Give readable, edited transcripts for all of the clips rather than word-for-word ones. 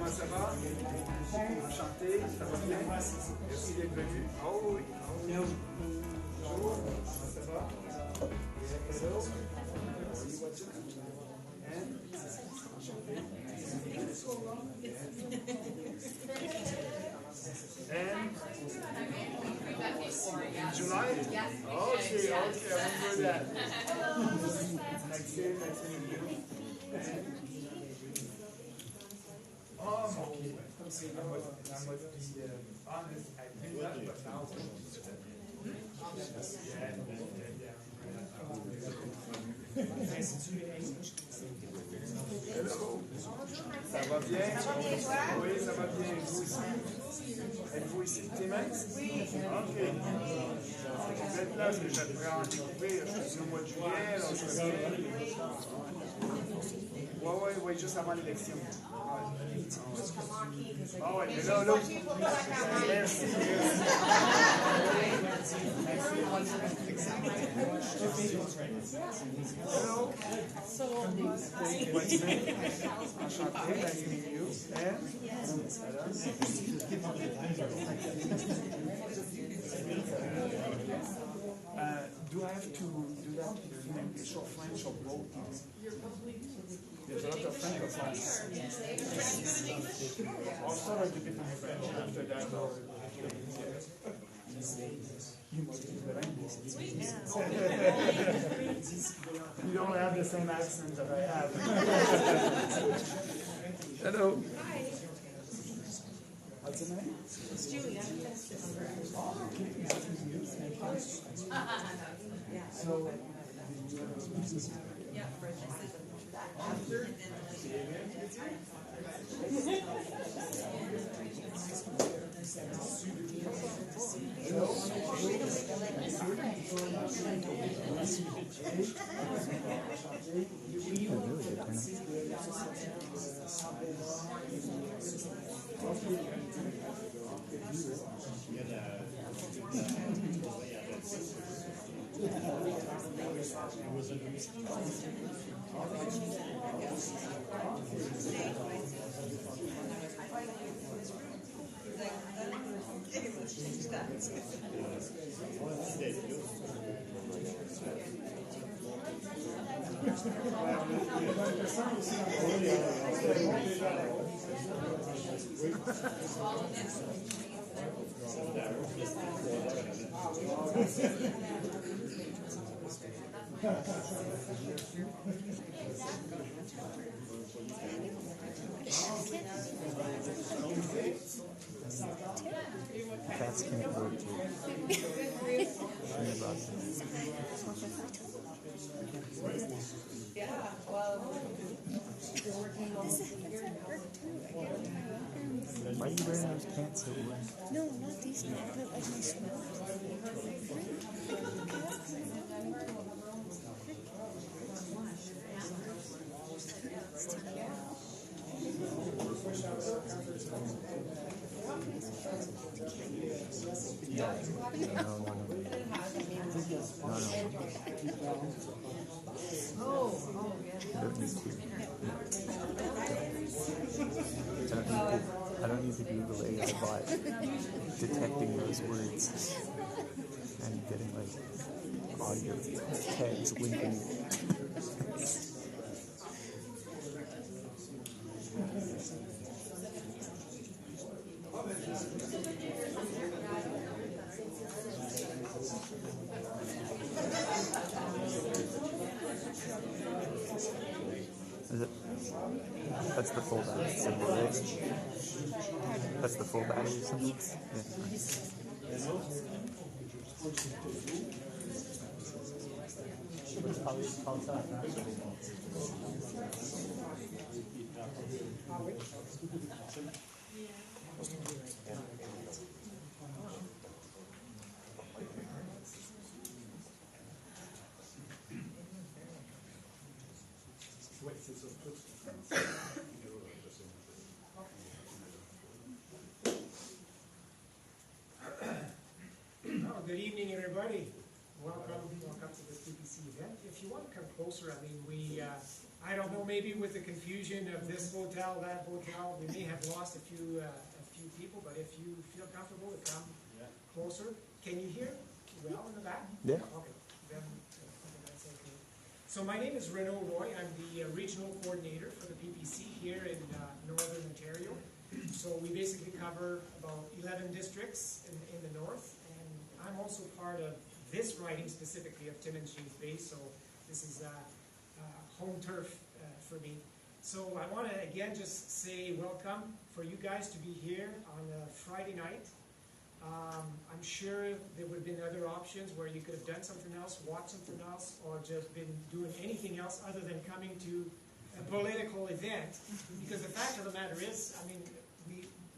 Comment ça va? Enchanté, ça va bien? Merci d'être venu. Oh oui. Bonjour, comment ça va? Hello. What's your name? And in July? Okay, I remember that. Maxime, nice to meet you. Okay. I must be honest, I did that, but now Hello. Ça va bien? Oui, ça va bien. Vous aussi? Êtes-vous ici de Timmins? Oui. OK. Vous êtes là, parce que j'aimerais en découvrir. Je suis au mois de juillet, alors je serai... Oui, juste avant l'élection. Ah oui, mais là, merci. Hello. Enchanté, nice to meet you. Do I have to do that in English or French or both? There's a lot of francophones. I'll start a bit in French after that. You don't have the same accent that I have. Hello. Hi. What's your name? It's Julie. I'm Oh, okay. Nice to meet you. Thank you. Yeah. So, yeah, French. Cats can't work too. Yeah, well, you're working on Why are you wearing those pants so wet? No, not these pants, but like my smell. I don't need to Google AI bot detecting those words and getting like audio tags linking it. Is it? That's the full battery symbol, right? That's the full battery symbol? Yes. Yeah. Good evening, everybody. Welcome to this PPC event. If you want to come closer, I mean, we I don't know, maybe with the confusion of this hotel, that hotel, we may have lost a few people, but if you feel comfortable to come closer, can you hear well in the back? Yeah. Okay, then that's okay. So my name is Renaud Roy. I'm the regional coordinator for the PPC here in Northern Ontario. So we basically cover about 11 districts in the north, and I'm also part of this riding specifically of Timmins James Bay, so this is home turf for me. So I want to again just say welcome for you guys to be here on a Friday night. I'm sure there would have been other options where you could have done something else, watched something else, or just been doing anything else other than coming to a political event. Because the fact of the matter is, I mean,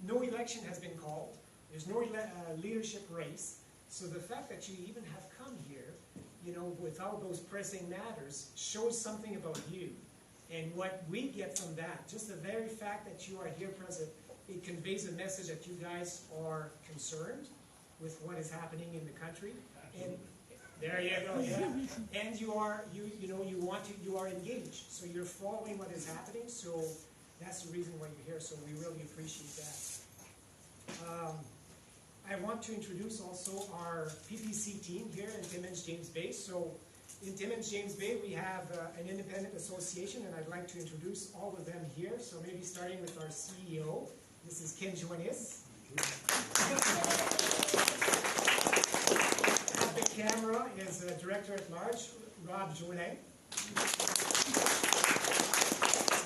no election has been called. There's no leadership race. So the fact that you even have come here, you know, without those pressing matters, shows something about you. And what we get from that, just the very fact that you are here present, it conveys a message that you guys are concerned with what is happening in the country. And there you go, yeah. And you are engaged. So you're following what is happening. So that's the reason why you're here. So we really appreciate that. I want to introduce also our PPC team here in Timmins James Bay. So in Timmins James Bay, we have an independent association, and I'd like to introduce all of them here. So maybe starting with our CEO. This is Ken Joannis. At the camera is Director at Large, Rob Joannet.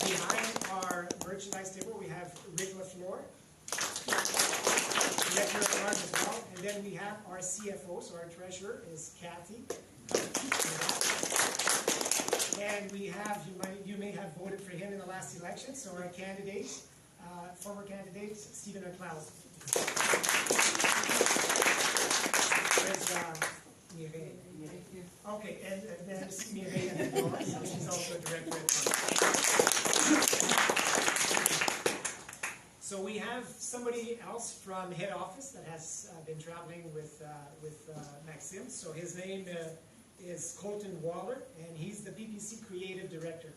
Behind our merchandise table, we have Rick LaFleur, Director at Large as well. And then we have our CFO, so our treasurer is Kathy. And we have, you may have voted for him in the last election, so our candidate, former candidate, Stephen McLeod. There's Mireille. Okay, and then Mireille, she's also a director. So we have somebody else from head office that has been traveling with Maxime. So his name is Colton Waller, and he's the PPC Creative Director.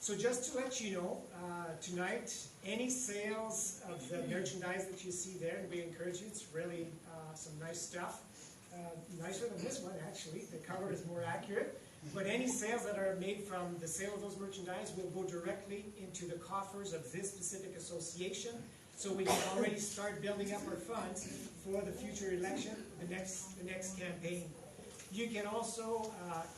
So just to let you know, tonight, any sales of the merchandise that you see there, and we encourage you, it's really some nice stuff. Nicer than this one, actually. The cover is more accurate. But any sales that are made from the sale of those merchandise will go directly into the coffers of this specific association. So we can already start building up our funds for the future election, the next campaign. You can also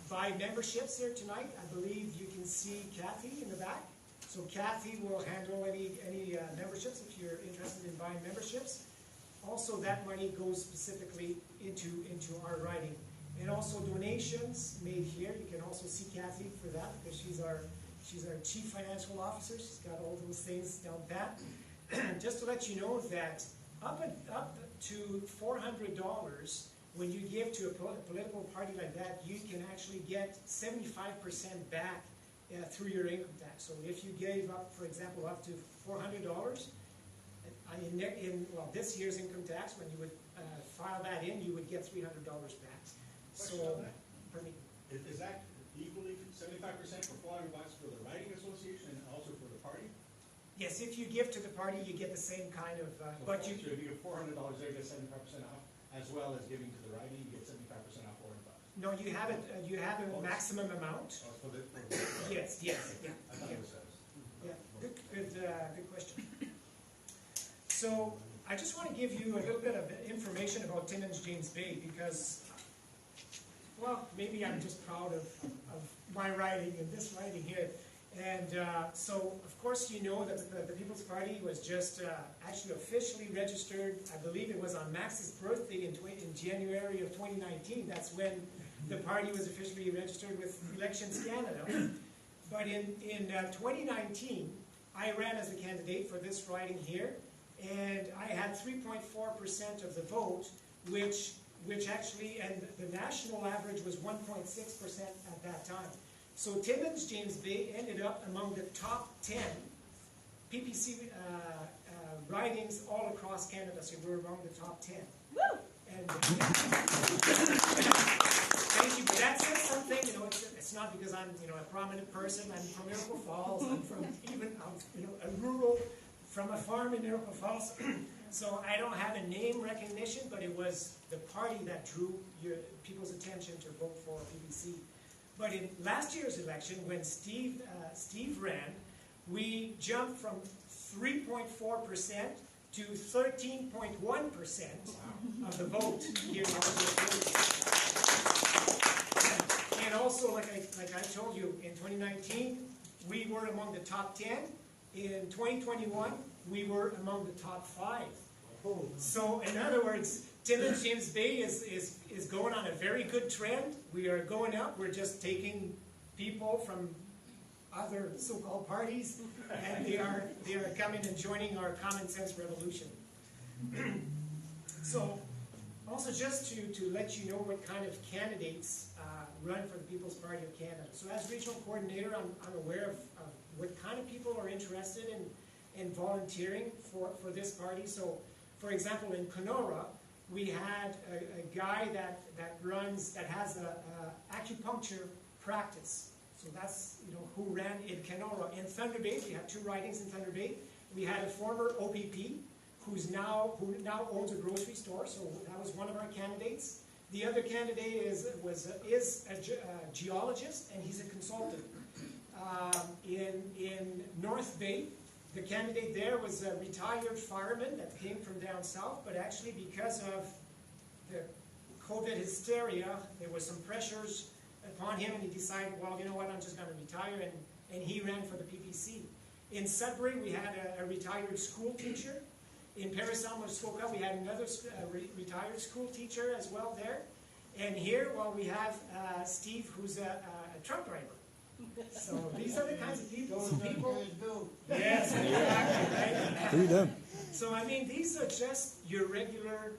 buy memberships here tonight. I believe you can see Kathy in the back. So Kathy will handle any memberships if you're interested in buying memberships. Also, that money goes specifically into our riding. And also donations made here. You can also see Kathy for that because she's our chief financial officer. She's got all those things down pat. Just to let you know that up to $400, when you give to a political party like that, you can actually get 75% back through your income tax. So if you gave up, for example, up to $400, well, this year's income tax, when you would file that in, you would get $300 back. So, pardon me. Is that equally 75% for $400 for the riding association and also for the party? Yes, if you give to the party, you get the same kind of. But so if you give $400, they get 75% off, as well as giving to the riding, you get 75% off $400. No, you have it. You have a maximum amount. Oh, Yes, yeah. I thought it was Yeah, good question. So I just want to give you a little bit of information about Timmins James Bay because, well, maybe I'm just proud of my riding and this riding here. And so, of course, you know that the People's Party was just actually officially registered. I believe it was on Max's birthday in January of 2019. That's when the party was officially registered with Elections Canada. But in 2019, I ran as a candidate for this riding here, and I had 3.4% of the vote, which actually, and the national average was 1.6% at that time. So Timmins James Bay ended up among the top 10 PPC ridings all across Canada. So we're among the top 10. Woo! And Thank you, but that says something, you know, it's not because I'm, you know, a prominent person. I'm from Miracle Falls. I'm from even, you know, a rural, from a farm in Miracle Falls. So I don't have a name recognition, but it was the party that drew people's attention to vote for PPC. But in last year's election, when Steve ran, we jumped from 3.4% to 13.1% of the vote here in And also, like I told you, in 2019, we were among the top 10. In 2021, we were among the top 5. So, in other words, Timmins James Bay is going on a very good trend. We are going up. We're just taking people from other so-called parties, and they are coming and joining our common sense revolution. So, also just to let you know what kind of candidates run for the People's Party of Canada. So as regional coordinator, I'm aware of what kind of people are interested in volunteering for this party. So, for example, in Kenora, we had a guy that has a acupuncture practice. So that's, you know, who ran in Kenora. In Thunder Bay, we had 2 ridings in Thunder Bay. We had a former OPP who now owns a grocery store. So that was one of our candidates. The other candidate is a geologist, and he's a consultant. In North Bay, the candidate there was a retired fireman that came from down south, but actually because of the COVID hysteria, there was some pressures upon him, and he decided, well, you know what, I'm just going to retire, and he ran for the PPC. In Sudbury, we had a retired school teacher. In Paris, Muskoka, we had another retired school teacher as well there. And here, well, we have Steve, who's a truck driver. So these are the kinds of people. Yes, exactly, right? Freedom. So I mean, these are just your regular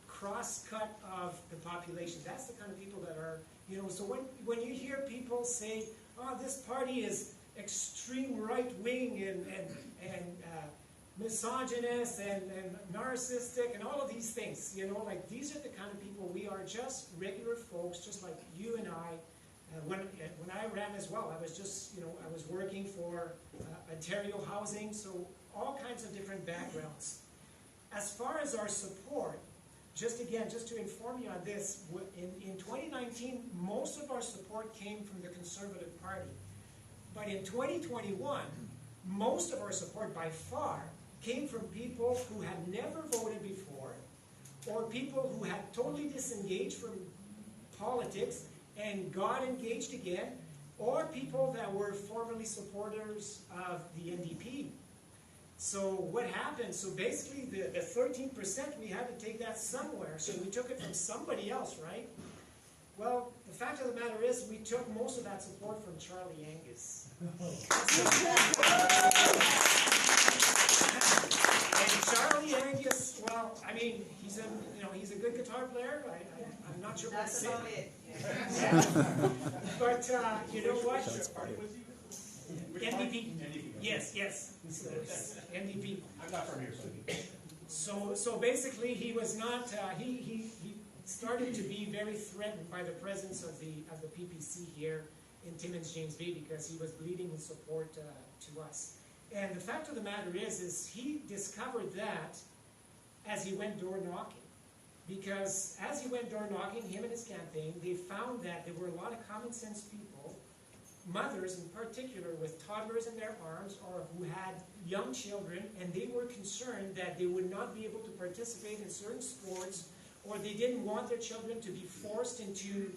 cross-cut of the population. That's the kind of people that are, you know. So when you hear people say, "Oh, this party is extreme right-wing and misogynist and narcissistic and all of these things," you know, like these are the kind of people. We are just regular folks, just like you and I. When I ran as well, I was just, you know, I was working for Ontario Housing, so all kinds of different backgrounds. As far as our support, just to inform you on this, in 2019, most of our support came from the Conservative Party. But in 2021, most of our support by far came from people who had never voted before, or people who had totally disengaged from politics and got engaged again, or people that were formerly supporters of the NDP. So what happened? So basically the 13%, we had to take that somewhere. So we took it from somebody else, right? Well, the fact of the matter is we took most of that support from Charlie Angus. And Charlie Angus, well, I mean, he's a good guitar player. I'm not sure what to say. But you know what? NDP. Yes. NDP. I'm not from here, so. So basically, he was not. He started to be very threatened by the presence of the PPC here in Timmins James Bay because he was bleeding in support to us. And the fact of the matter is he discovered that as he went door knocking. Because as he went door knocking, him and his campaign, they found that there were a lot of common sense people, mothers in particular, with toddlers in their arms or who had young children, and they were concerned that they would not be able to participate in certain sports, or they didn't want their children to be forced into,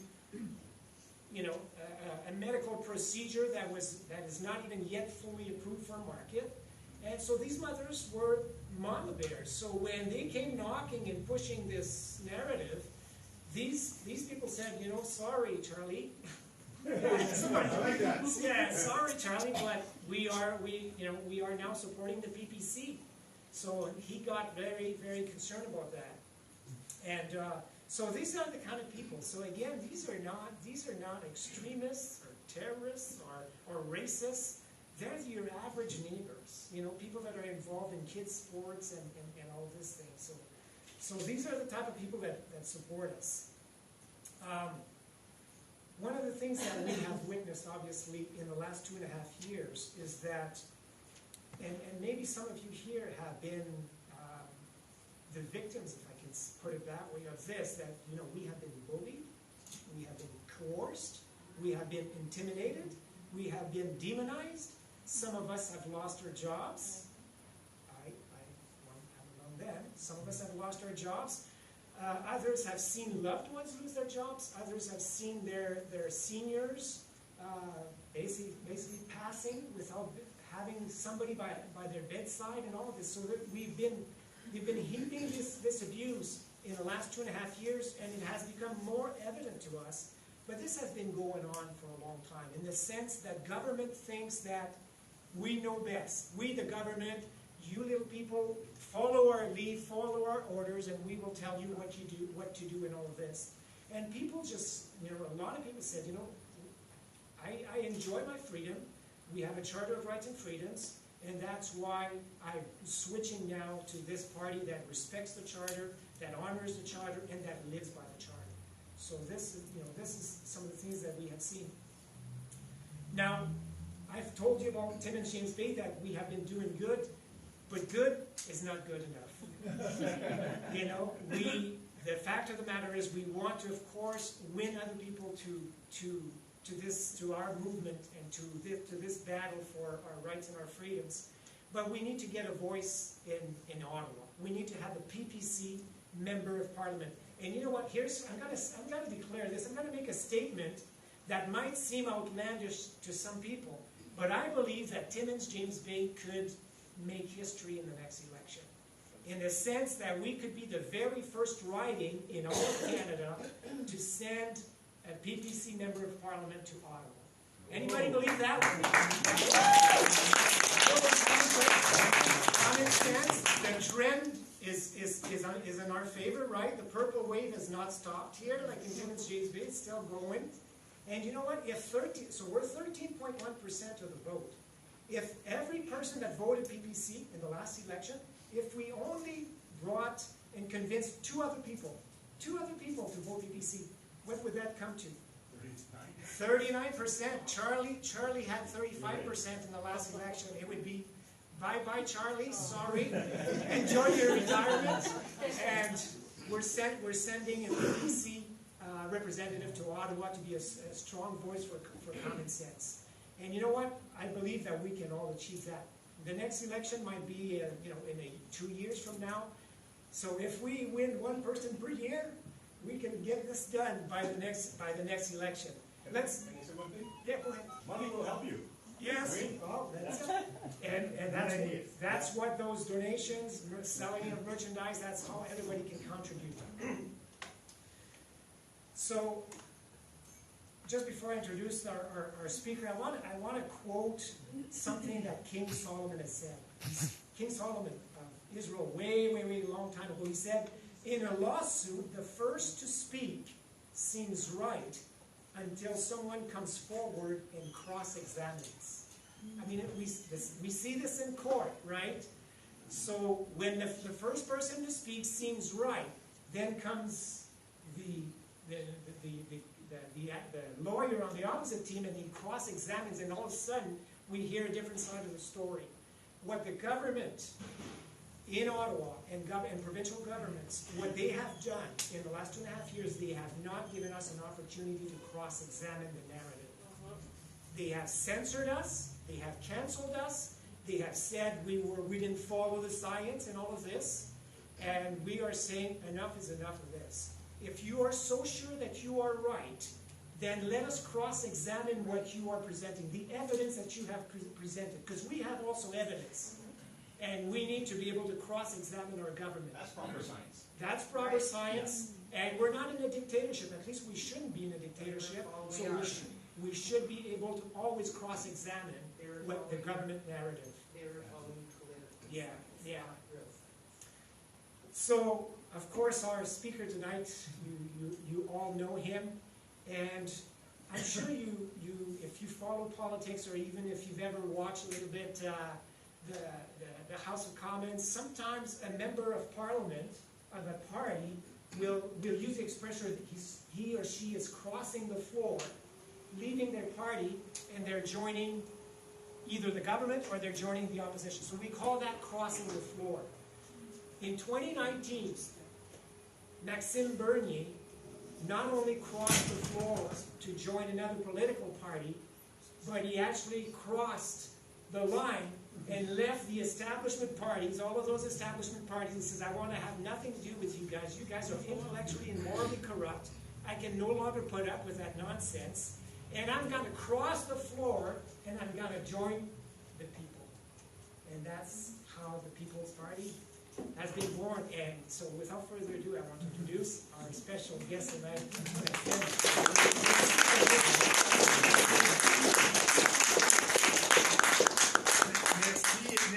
you know, a medical procedure that is not even yet fully approved for market. And so these mothers were mama bears. So when they came knocking and pushing this narrative, these people said, you know, sorry, Charlie. Yeah, sorry, Charlie, but we are now supporting the PPC. So he got very, very concerned about that. And so these are the kind of people. So again, these are not extremists or terrorists or racists. They're your average neighbors, you know, people that are involved in kids' sports and all this thing. So these are the type of people that support us. one of the things that we have witnessed, obviously, in the last 2.5 years is that, and maybe some of you here have been the victims, if I can put it that way, of this, that, you know, we have been bullied, we have been coerced, we have been intimidated, we have been demonized. Some of us have lost our jobs. I haven't known them. Some of us have lost our jobs. Others have seen loved ones lose their jobs. Others have seen their seniors basically passing without having somebody by their bedside and all of this. So that we've been heaping this abuse in the last 2.5 years, and it has become more evident to us. But this has been going on for a long time, in the sense that government thinks that we know best. We, the government, you little people, follow our lead, follow our orders, and we will tell you what to do in all of this. And people just, you know, a lot of people said, you know, I enjoy my freedom. We have a Charter of Rights and Freedoms, and that's why I'm switching now to this party that respects the Charter, that honors the Charter, and that lives by the Charter. So this is, you know, this is some of the things that we have seen. Now, I've told you about Timmins, James Bay, that we have been doing good, but good is not good enough. You know, the fact of the matter is we want to, of course, win other people to our movement and to this battle for our rights and our freedoms. But we need to get a voice in Ottawa. We need to have a PPC member of Parliament. And you know what? I'm going to declare this. I'm going to make a statement that might seem outlandish to some people, but I believe that Timmins, James Bay could make history in the next election, in the sense that we could be the very first riding in all of Canada to send a PPC member of Parliament to Ottawa. Anybody believe that? Common sense, the trend is in our favor, right? The purple wave has not stopped here, like in Timmins, James Bay, it's still going. And you know what? So we're 13.1% of the vote. If every person that voted PPC in the last election, if we only brought and convinced two other people to vote PPC, what would that come to? 39%. Charlie had 35% in the last election. It would be bye-bye, Charlie. Sorry. Enjoy your retirement. And we're sending a PPC representative to Ottawa to be a strong voice for common sense. And you know what? I believe that we can all achieve that. The next election might be, you know, in 2 years from now. So if we win one person per year, we can get this done by the next election. Can I say one thing? Yeah, go ahead. Money will help you. Yes. Oh, that's it. And that's what those donations, selling of merchandise, that's how everybody can contribute. So, just before I introduce our speaker, I want to quote something that King Solomon has said. King Solomon of Israel, way long time ago, he said, in a lawsuit, the first to speak seems right until someone comes forward and cross-examines. I mean, we see this in court, right? So when the first person to speak seems right, then comes the lawyer on the opposite team, and he cross-examines, and all of a sudden we hear a different side of the story. What the government in Ottawa and provincial governments, what they have done in the last 2.5 years, they have not given us an opportunity to cross-examine the narrative. They have censored us, they have canceled us, they have said we didn't follow the science and all of this, and we are saying enough is enough of this. If you are so sure that you are right, then let us cross-examine what you are presenting, the evidence that you have presented, because we have also evidence. And we need to be able to cross-examine our government. That's proper science. That's proper science, and we're not in a dictatorship. At least we shouldn't be in a dictatorship. So we should be able to always cross-examine what the government narrative. Yeah. So, of course, our speaker tonight, you all know him, and I'm sure if you follow politics, or even if you've ever watched a little bit the House of Commons, sometimes a member of Parliament of a party will use the expression that he or she is crossing the floor leaving their party and they're joining either the government or they're joining the opposition. So we call that crossing the floor. In 2019, Maxime Bernier not only crossed the floor to join another political party, but he actually crossed the line and left the establishment parties, all of those establishment parties, and says, I want to have nothing to do with you guys. You guys are intellectually and morally corrupt. I can no longer put up with that nonsense. And I'm going to cross the floor and I'm going to join the people. And that's how the People's Party has been born. And so without further ado, I want to introduce our special guest tonight.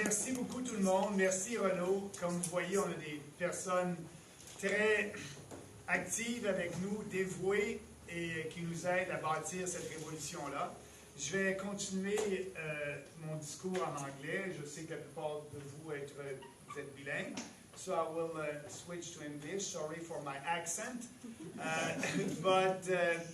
Merci beaucoup tout le monde. Merci Renaud. Comme vous voyez, on a des personnes très actives avec nous, dévouées et qui nous aident à bâtir cette révolution-là. Je vais continuer mon discours en anglais. Je sais que la plupart de vous êtes bilingues. So I will switch to English. Sorry for my accent. But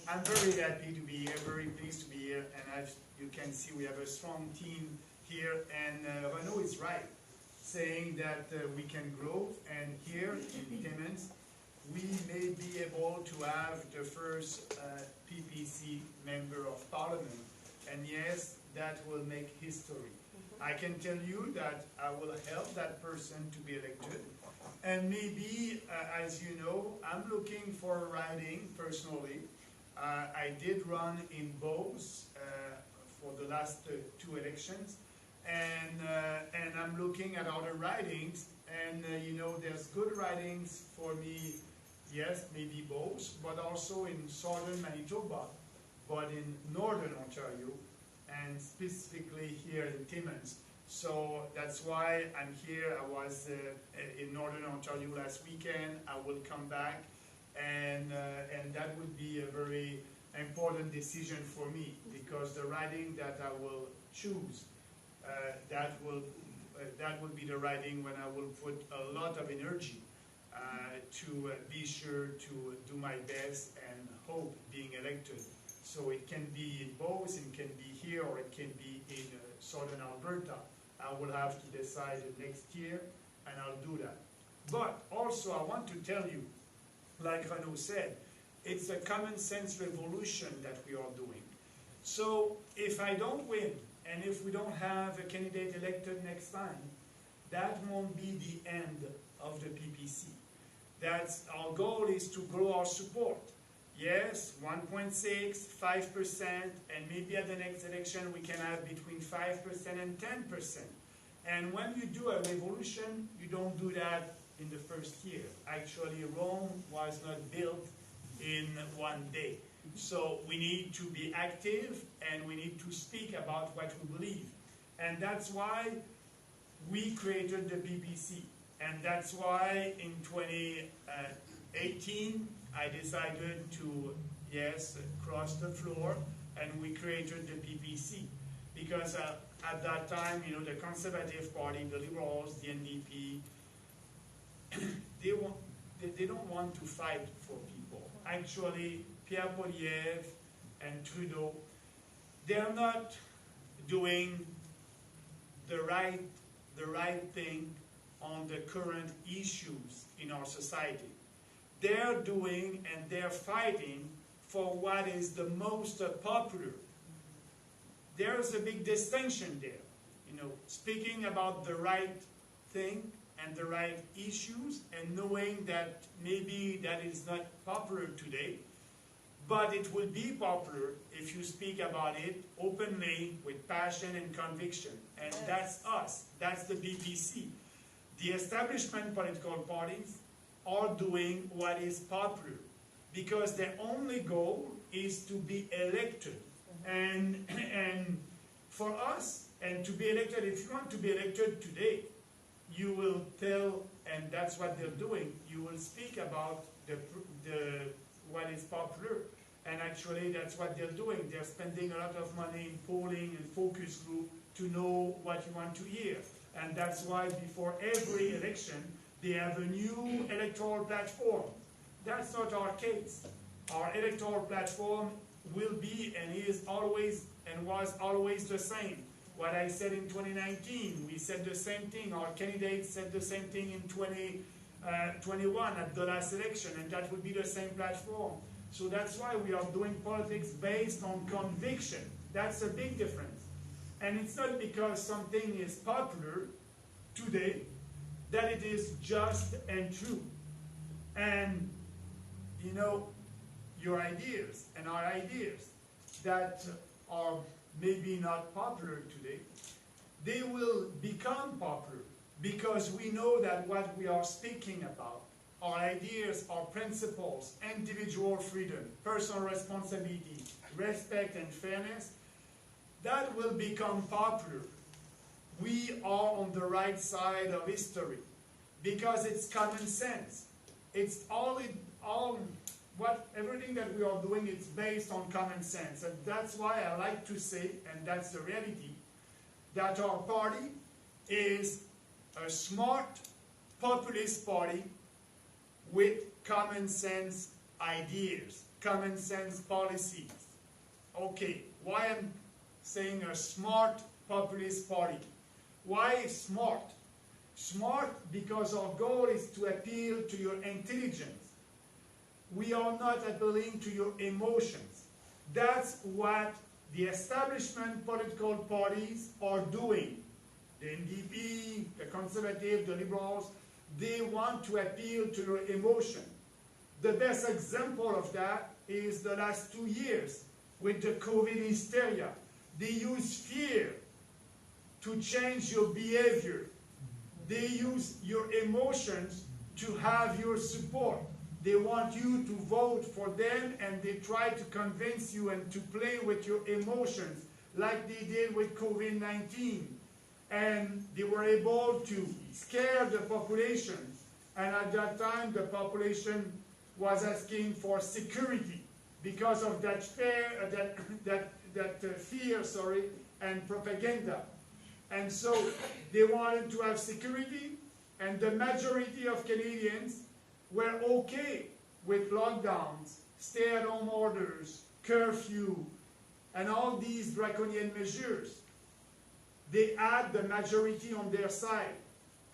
I'm very happy to be here, very pleased to be here. And as you can see, we have a strong team here. And Renaud is right, saying that we can grow. And here in Timmins, we may be able to have the first PPC member of parliament. And yes, that will make history. I can tell you that I will help that person to be elected. And maybe, as you know, I'm looking for a riding personally. I did run in both for the last two elections. And I'm looking at other ridings. And, you know, there's good ridings for me, yes, maybe both, but also in southern Manitoba, but in northern Ontario, and specifically here in Timmins. So that's why I'm here. I was in northern Ontario last weekend. I will come back, and that would be a very important decision for me, because the riding that I will choose, that will be the riding when I will put a lot of energy to be sure to do my best and hope being elected. So it can be in both, it can be here, or it can be in southern Alberta. I will have to decide next year, and I'll do that. But also I want to tell you, like Renaud said, it's a common sense revolution that we are doing. So if I don't win, and if we don't have a candidate elected next time, that won't be the end of the PPC. That's our goal, is to grow our support. Yes, 1.6, 5%, and maybe at the next election we can have between 5% and 10%. And when you do a revolution, you don't do that in the first year. Actually, Rome was not built in one day. So we need to be active, and we need to speak about what we believe. And that's why we created the PPC. And that's why in 2018, I decided to, yes, cross the floor, and we created the PPC. Because at that time, you know, the Conservative Party, the Liberals, the NDP, they don't want to fight for people. Actually, Pierre Poilievre and Trudeau, they're not doing the right thing on the current issues in our society. They're doing and they're fighting for what is the most popular. There's a big distinction there. You know, speaking about the right thing and the right issues, and knowing that maybe that is not popular today, but it will be popular if you speak about it openly, with passion and conviction. And that's us. That's the PPC. The establishment political parties are doing what is popular, because their only goal is to be elected. And for us, and to be elected, if you want to be elected today, you will tell, and that's what they're doing, you will speak about what is popular. And actually, that's what they're doing. They're spending a lot of money in polling and focus group to know what you want to hear. And that's why before every election, they have a new electoral platform. That's not our case. Our electoral platform will be and is always and was always the same. What I said in 2019, we said the same thing. Our candidates said the same thing in 2021 at the last election, and that would be the same platform. So that's why we are doing politics based on conviction. That's a big difference. And it's not because something is popular today that it is just and true. And, you know, your ideas and our ideas that are maybe not popular today, they will become popular because we know that what we are speaking about, our ideas, our principles, individual freedom, personal responsibility, respect and fairness, that will become popular. We are on the right side of history because it's common sense. It's everything that we are doing is based on common sense. And that's why I like to say, and that's the reality, that our party is a smart, populist party with common sense ideas, common sense policies. Okay, why I'm saying a smart, populist party? Why smart? Smart because our goal is to appeal to your intelligence. We are not appealing to your emotions. That's what the establishment political parties are doing. The NDP, the Conservatives, the Liberals, they want to appeal to your emotion. The best example of that is the last 2 years with the COVID hysteria. They use fear to change your behavior. They use your emotions to have your support. They want you to vote for them, and they try to convince you and to play with your emotions like they did with COVID-19. And they were able to scare the population. And at that time, the population was asking for security because of that fear, and propaganda. And so they wanted to have security, and the majority of Canadians were okay with lockdowns, stay-at-home orders, curfew, and all these draconian measures. They had the majority on their side.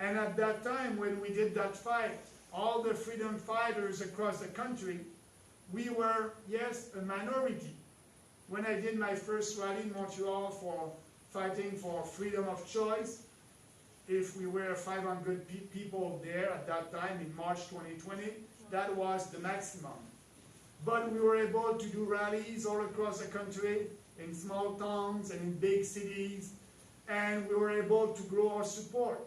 And at that time, when we did that fight, all the freedom fighters across the country, we were, yes, a minority. When I did my first rally in Montreal for fighting for freedom of choice, if we were 500 people there at that time in March 2020, that was the maximum. But we were able to do rallies all across the country, in small towns and in big cities, and we were able to grow our support.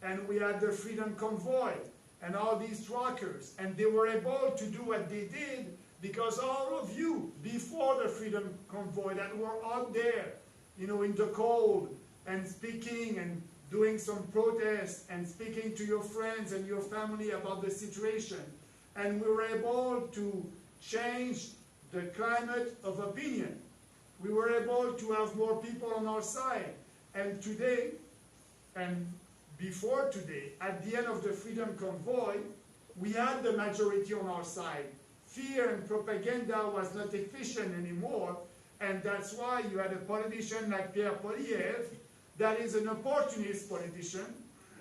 And we had the Freedom Convoy and all these truckers, and they were able to do what they did because all of you, before the Freedom Convoy, that were out there, you know, in the cold, and speaking and doing some protests and speaking to your friends and your family about the situation. And we were able to change the climate of opinion. We were able to have more people on our side. And today, and before today, at the end of the Freedom Convoy, we had the majority on our side. Fear and propaganda was not efficient anymore, and that's why you had a politician like Pierre Poilievre, that is an opportunist politician,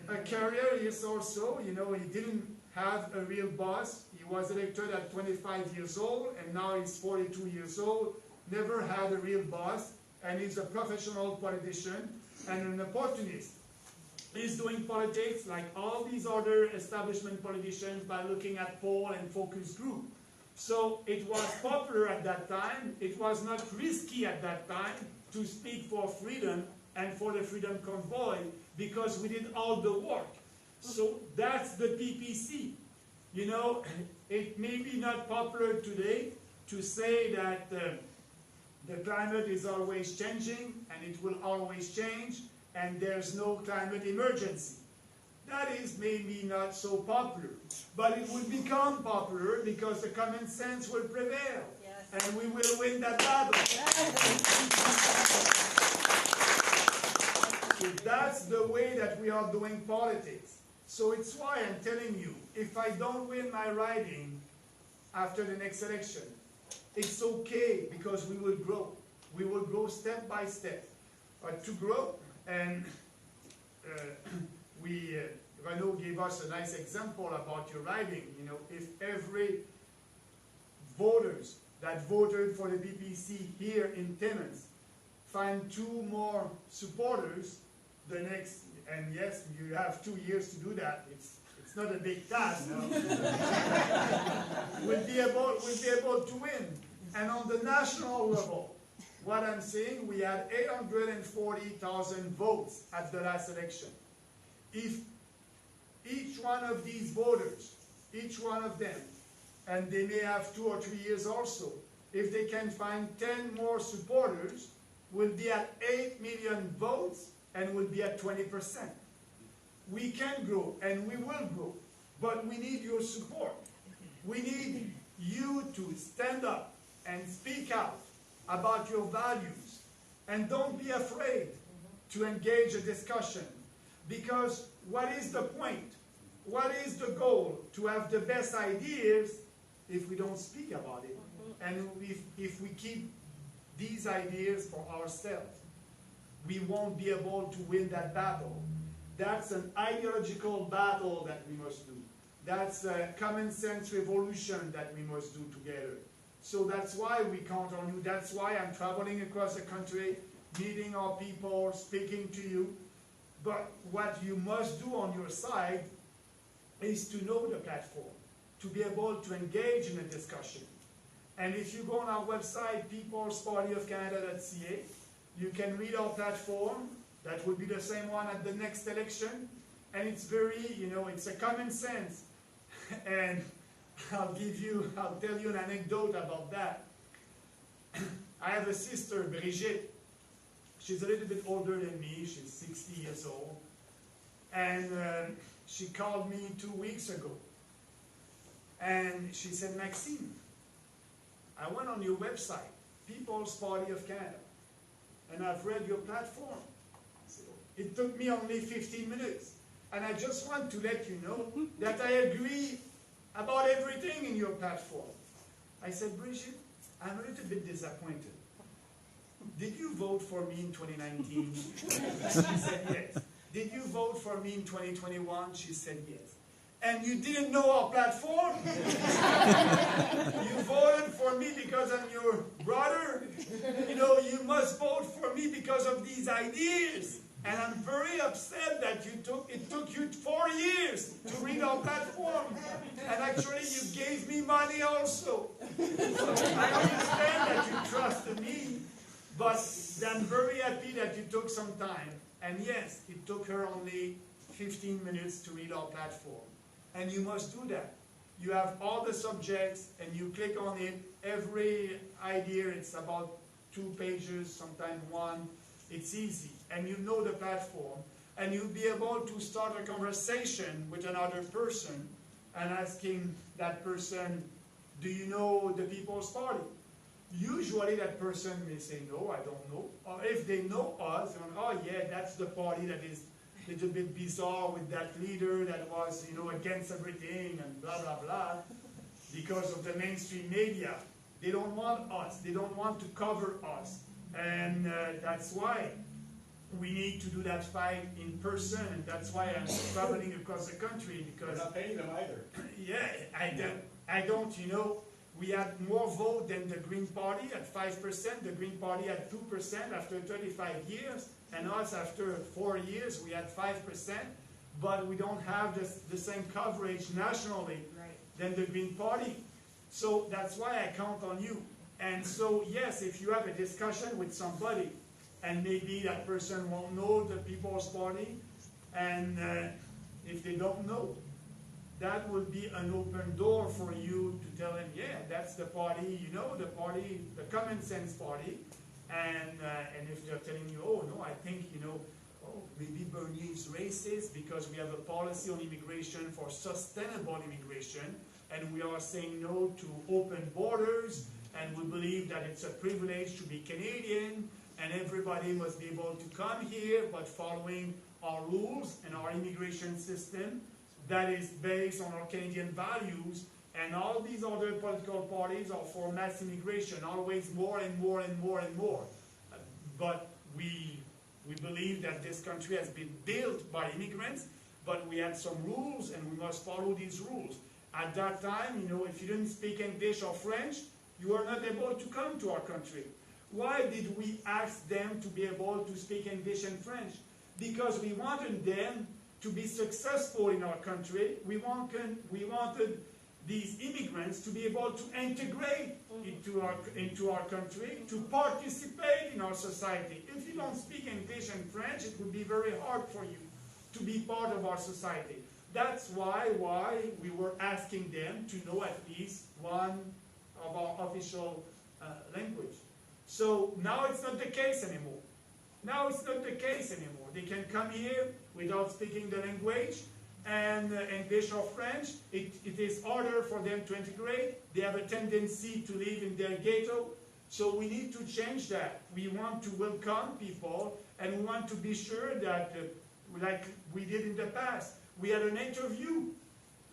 a careerist also. You know, he didn't have a real boss. He was elected at 25 years old, and now he's 42 years old, never had a real boss, and he's a professional politician and an opportunist. He's doing politics like all these other establishment politicians by looking at poll and focus group. So it was popular at that time. It was not risky at that time to speak for freedom and for the Freedom Convoy because we did all the work. So that's the PPC. You know, it may be not popular today to say that the climate is always changing and it will always change and there's no climate emergency. That is maybe not so popular, but it will become popular because the common sense will prevail. Yes. And we will win that battle. So that's the way that we are doing politics. So it's why I'm telling you, if I don't win my riding after the next election, It's okay because we will grow. We will grow step by step. To grow, and Renaud gave us a nice example about your riding. You know, if every voters that voted for the PPC here in Timmins find 2 more supporters, the next, and yes, you have 2 years to do that. It's not a big task. No? we'll be able to win. And on the national level, what I'm saying, we had 840,000 votes at the last election. If each one of these voters, each one of them, and they may have 2 or 3 years also, if they can find 10 more supporters, we'll be at 8 million votes and we'll be at 20%. We can grow and we will grow, but we need your support. We need you to stand up and speak out about your values, and don't be afraid to engage a discussion, because what is the point? What is the goal? To have the best ideas if we don't speak about it, and if we keep these ideas for ourselves, we won't be able to win that battle. That's an ideological battle that we must do. That's a common sense revolution that we must do together. So that's why we count on you. That's why I'm traveling across the country, meeting our people, speaking to you. But what you must do on your side is to know the platform, to be able to engage in a discussion. And if you go on our website, peoplespartyofcanada.ca, you can read our platform. That would be the same one at the next election. And it's very, you know, it's a common sense. And I'll tell you an anecdote about that. I have a sister, Brigitte. She's a little bit older than me. She's 60 years old. And she called me 2 weeks ago. And she said, Maxime, I went on your website, People's Party of Canada, and I've read your platform. It took me only 15 minutes. And I just want to let you know that I agree about everything in your platform. I said, Brigitte, I'm a little bit disappointed. Did you vote for me in 2019? She said yes. Did you vote for me in 2021? She said yes. And you didn't know our platform? You voted for me because I'm your brother? You know, you must vote for me because of these ideas. And I'm very upset that it took you 4 years to read our platform. And actually you gave me money also. I understand that you trusted me, but I'm very happy that you took some time. And yes, it took her only 15 minutes to read our platform. And you must do that. You have all the subjects and you click on it. Every idea, it's about 2 pages, sometimes 1. It's easy. And you know the platform. And you'll be able to start a conversation with another person and asking that person, do you know the People's Party? Usually that person may say, no, I don't know. Or if they know us, they're like, oh yeah, that's the party that is a little bit bizarre with that leader that was, you know, against everything and blah, blah, blah. Because of the mainstream media. They don't want us. They don't want to cover us. And that's why we need to do that fight in person. And that's why I'm traveling across the country. Because we're not paying them either. Yeah, I don't, you know. We had more vote than the Green Party at 5%. The Green Party had 2% after 35 years. And us, after 4 years, we had 5%. But we don't have the same coverage nationally than the Green Party. So that's why I count on you. And so, yes, if you have a discussion with somebody, and maybe that person won't know the People's Party, and if they don't know, that will be an open door for you to tell them, yeah, that's the party, you know, the party, the common sense party. And if they're telling you, oh, no, I think, you know, oh, maybe Bernier is racist because we have a policy on immigration for sustainable immigration, and we are saying no to open borders, and we believe that it's a privilege to be Canadian, and everybody must be able to come here, but following our rules and our immigration system that is based on our Canadian values, And all these other political parties are for mass immigration, always more and more and more and more. But we believe that this country has been built by immigrants, but we had some rules and we must follow these rules. At that time, you know, if you didn't speak English or French, you were not able to come to our country. Why did we ask them to be able to speak English and French? Because we wanted them to be successful in our country. We wanted these immigrants to be able to integrate into our country, to participate in our society. If you don't speak English and French, it would be very hard for you to be part of our society. That's why we were asking them to know at least one of our official language. So now it's not the case anymore. Now it's not the case anymore. They can come here without speaking the language, and English or French. It is harder for them to integrate. They have a tendency to live in their ghetto. So we need to change that. We want to welcome people, and we want to be sure that, like we did in the past, we had an interview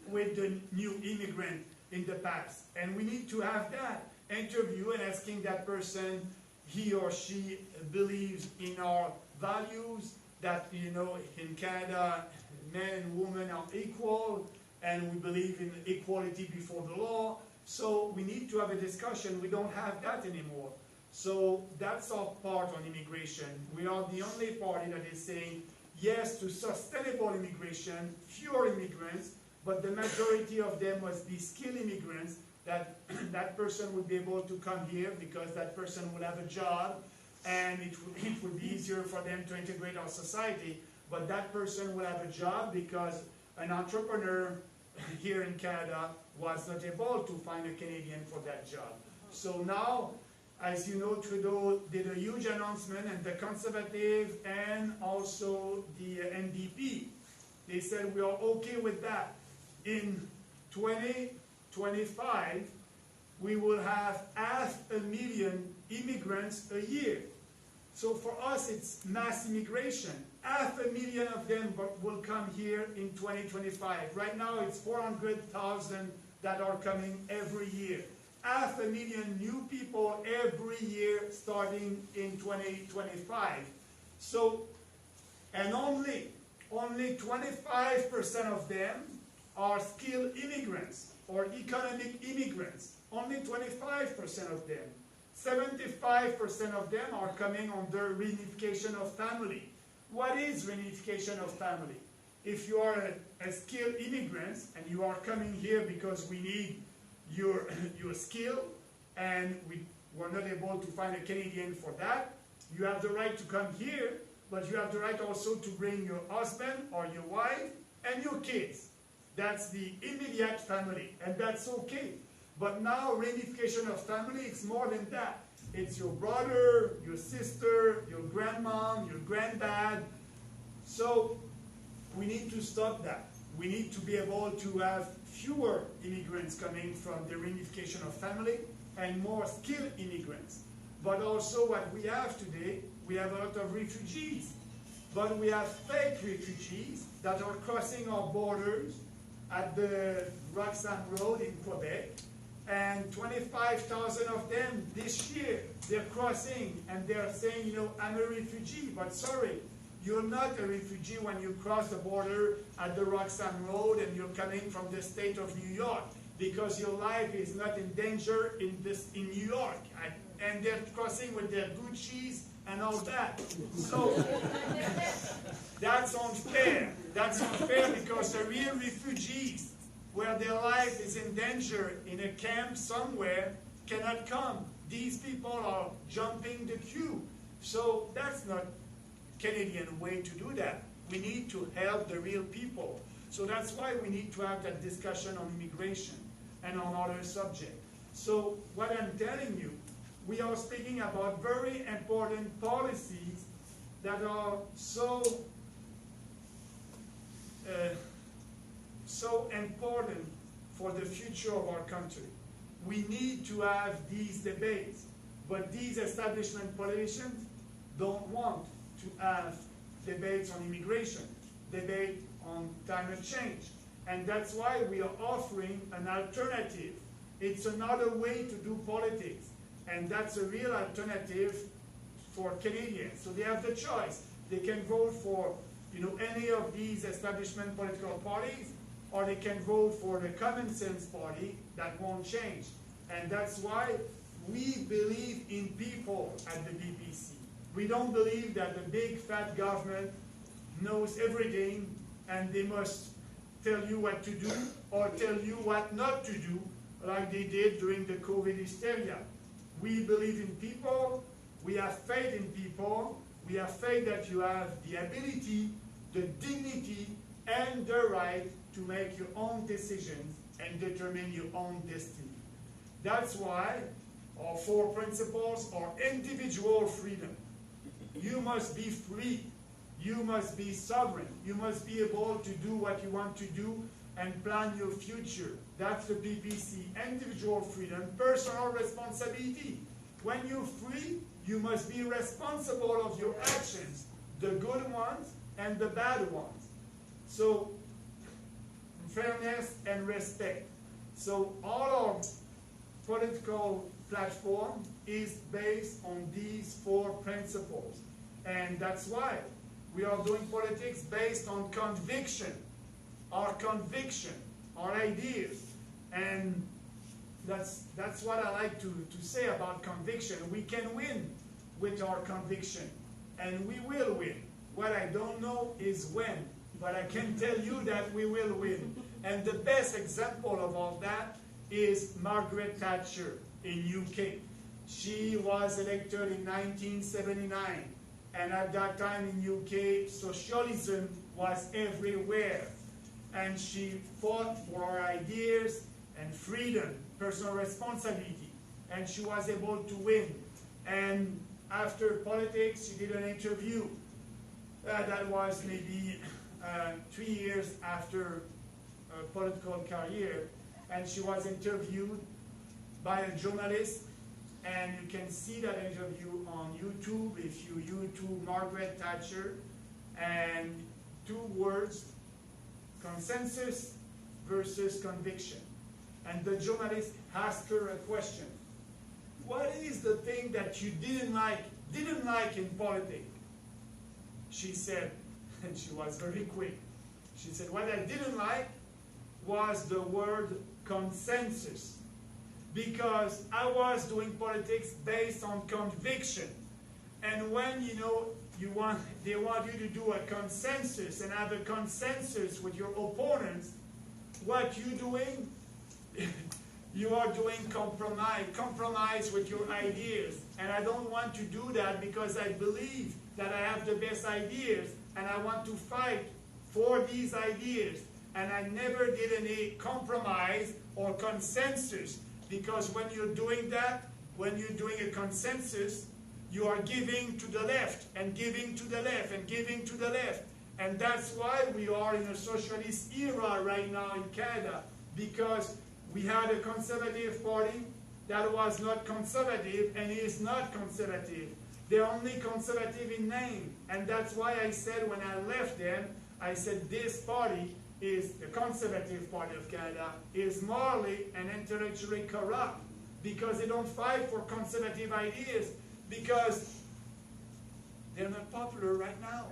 with the new immigrant in the past. And we need to have that interview and asking that person, he or she believes in our values, that, you know, in Canada, men and women are equal, and we believe in equality before the law. So we need to have a discussion. We don't have that anymore. So that's our part on immigration. We are the only party that is saying yes to sustainable immigration, fewer immigrants, but the majority of them must be skilled immigrants, that that person will be able to come here because that person will have a job, and it would be easier for them to integrate our society. But that person will have a job because an entrepreneur here in Canada was not able to find a Canadian for that job. So now, as you know, Trudeau did a huge announcement, and the Conservative and also the NDP, they said we are okay with that. In 2025, we will have 500,000 immigrants a year. So for us, it's mass immigration. 500,000 of them will come here in 2025. Right now, it's 400,000 that are coming every year. 500,000 new people every year starting in 2025. So, and only 25% of them are skilled immigrants or economic immigrants. Only 25% of them. 75% of them are coming under reunification of family. What is reunification of family? If you are a skilled immigrant and you are coming here because we need your skill and we were not able to find a Canadian for that, you have the right to come here, but you have the right also to bring your husband or your wife and your kids. That's the immediate family, and that's okay. But now, reunification of family, it's more than that. It's your brother, your sister, your grandmom, your granddad. So, we need to stop that. We need to be able to have fewer immigrants coming from the reunification of family and more skilled immigrants. But also what we have today, we have a lot of refugees. But we have fake refugees that are crossing our borders at the Roxham Road in Quebec. And 25,000 of them this year, they're crossing and they're saying, you know, I'm a refugee, but sorry, you're not a refugee when you cross the border at the Roxham Road and you're coming from the state of New York, because your life is not in danger in New York. And they're crossing with their Gucci's and all that. So that's unfair. That's unfair because the real refugees, where their life is in danger in a camp somewhere, cannot come. These people are jumping the queue. So that's not Canadian way to do that. We need to help the real people. So that's why we need to have that discussion on immigration and on other subjects. So what I'm telling you, we are speaking about very important policies that are so important for the future of our country. We need to have these debates, but these establishment politicians don't want to have debates on immigration, debate on climate change, And that's why we are offering an alternative. It's another way to do politics. And that's a real alternative for Canadians. So they have the choice. They can vote for any of these establishment political parties, or they can vote for the common sense party that won't change. And that's why we believe in people at the PPC. We don't believe that the big fat government knows everything and they must tell you what to do or tell you what not to do like they did during the COVID hysteria. We believe in people, we have faith in people, we have faith that you have the ability, the dignity, and the right to make your own decisions and determine your own destiny. That's why our 4 principles are individual freedom. You must be free. You must be sovereign. You must be able to do what you want to do and plan your future. That's the PPC. Individual freedom, personal responsibility. When you're free, you must be responsible of your actions, the good ones and the bad ones. So, fairness and respect. So all our political platform is based on these 4 principles. And that's why we are doing politics based on conviction, our ideas. And that's what I like to say about conviction. We can win with our conviction, and we will win. What I don't know is when, but I can tell you that we will win. And the best example of all that is Margaret Thatcher in UK. She was elected in 1979, and at that time in UK, socialism was everywhere. And she fought for her ideas and freedom, personal responsibility, and she was able to win. And after politics, she did an interview. That was maybe 3 years after a political career, and she was interviewed by a journalist, and you can see that interview on YouTube if you YouTube Margaret Thatcher, and 2 words, consensus versus conviction. And the journalist asked her a question. What is the thing that you didn't like in politics? She said, and she was very quick, she said, what I didn't like was the word consensus, because I was doing politics based on conviction. And when they want you to do a consensus and have a consensus with your opponents, what you're doing, you are doing compromise with your ideas. And I don't want to do that, because I believe that I have the best ideas and I want to fight for these ideas. And I never did any compromise or consensus, because when you're doing that, when you're doing a consensus, you are giving to the left and giving to the left and giving to the left. And that's why we are in a socialist era right now in Canada, because we had a conservative party that was not conservative and is not conservative. They're only conservative in name. And that's why I said when I left them, I said this party is the Conservative Party of Canada, is morally and intellectually corrupt, because they don't fight for conservative ideas, because they're not popular right now.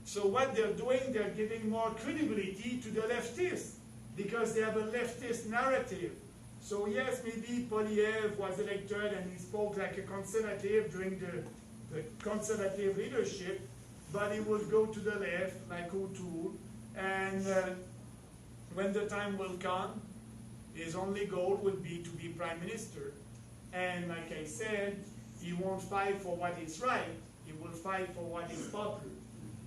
So what they're doing, they're giving more credibility to the leftists, because they have a leftist narrative. So yes, maybe Poilievre was elected and he spoke like a conservative during the conservative leadership, but he will go to the left like O'Toole, and when the time will come, his only goal will be to be Prime Minister. And like I said, he won't fight for what is right, he will fight for what is popular.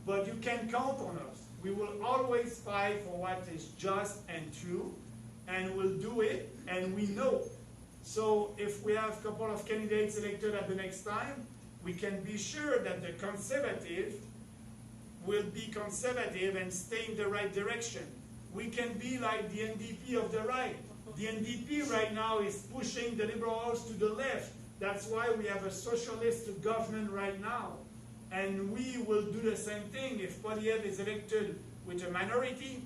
But you can count on us. We will always fight for what is just and true, and we'll do it, and we know. So if we have a couple of candidates elected at the next time, we can be sure that the Conservative will be conservative and stay in the right direction. We can be like the NDP of the right. The NDP right now is pushing the Liberals to the left. That's why we have a socialist government right now. And we will do the same thing. If Poilievre is elected with a minority,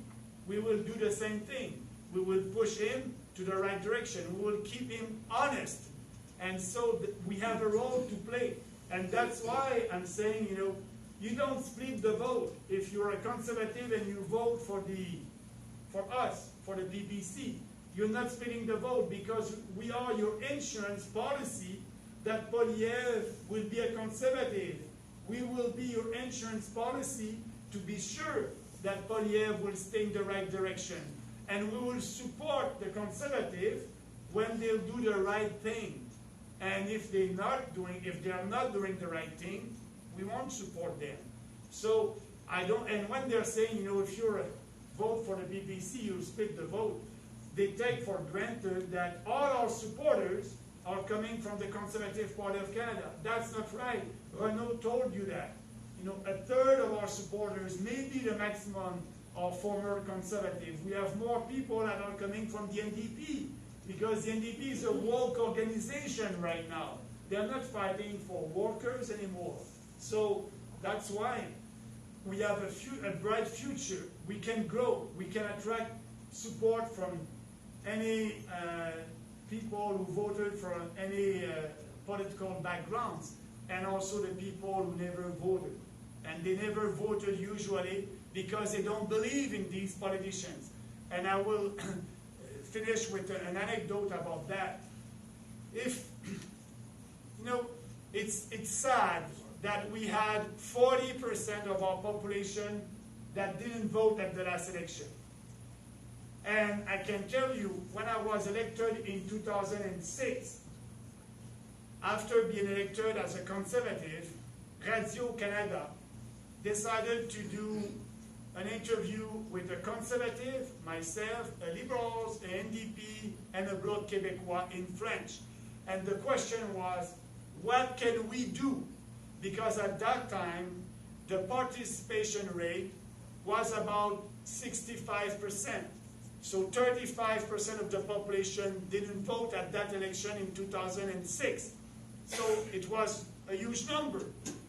we will do the same thing. We will push him to the right direction. We will keep him honest. And so we have a role to play. And that's why I'm saying, you don't split the vote. If you're a conservative and you vote for us, for the PPC, you're not splitting the vote because we are your insurance policy that Poilievre will be a conservative. We will be your insurance policy to be sure that Poilievre will stay in the right direction. And we will support the conservative when they'll do the right thing. And if they are not doing the right thing, we won't support them. So and when they're saying, if you're a vote for the PPC, you split the vote, they take for granted that all our supporters are coming from the Conservative Party of Canada. That's not right. Renaud told you that. A third of our supporters, maybe the maximum, are former Conservatives. We have more people that are coming from the NDP because the NDP is a woke organization right now. They're not fighting for workers anymore. So that's why we have a bright future. We can grow. We can attract support from any people who voted for any political backgrounds, and also the people who never voted. And they never voted usually because they don't believe in these politicians. And I will finish with an anecdote about that. It's sad that we had 40% of our population that didn't vote at the last election. And I can tell you, when I was elected in 2006, after being elected as a conservative, Radio-Canada decided to do an interview with a conservative, myself, a Liberals, a NDP, and a Bloc Québécois in French. And the question was, what can we do? Because at that time, the participation rate was about 65%. So 35% of the population didn't vote at that election in 2006. So it was a huge number.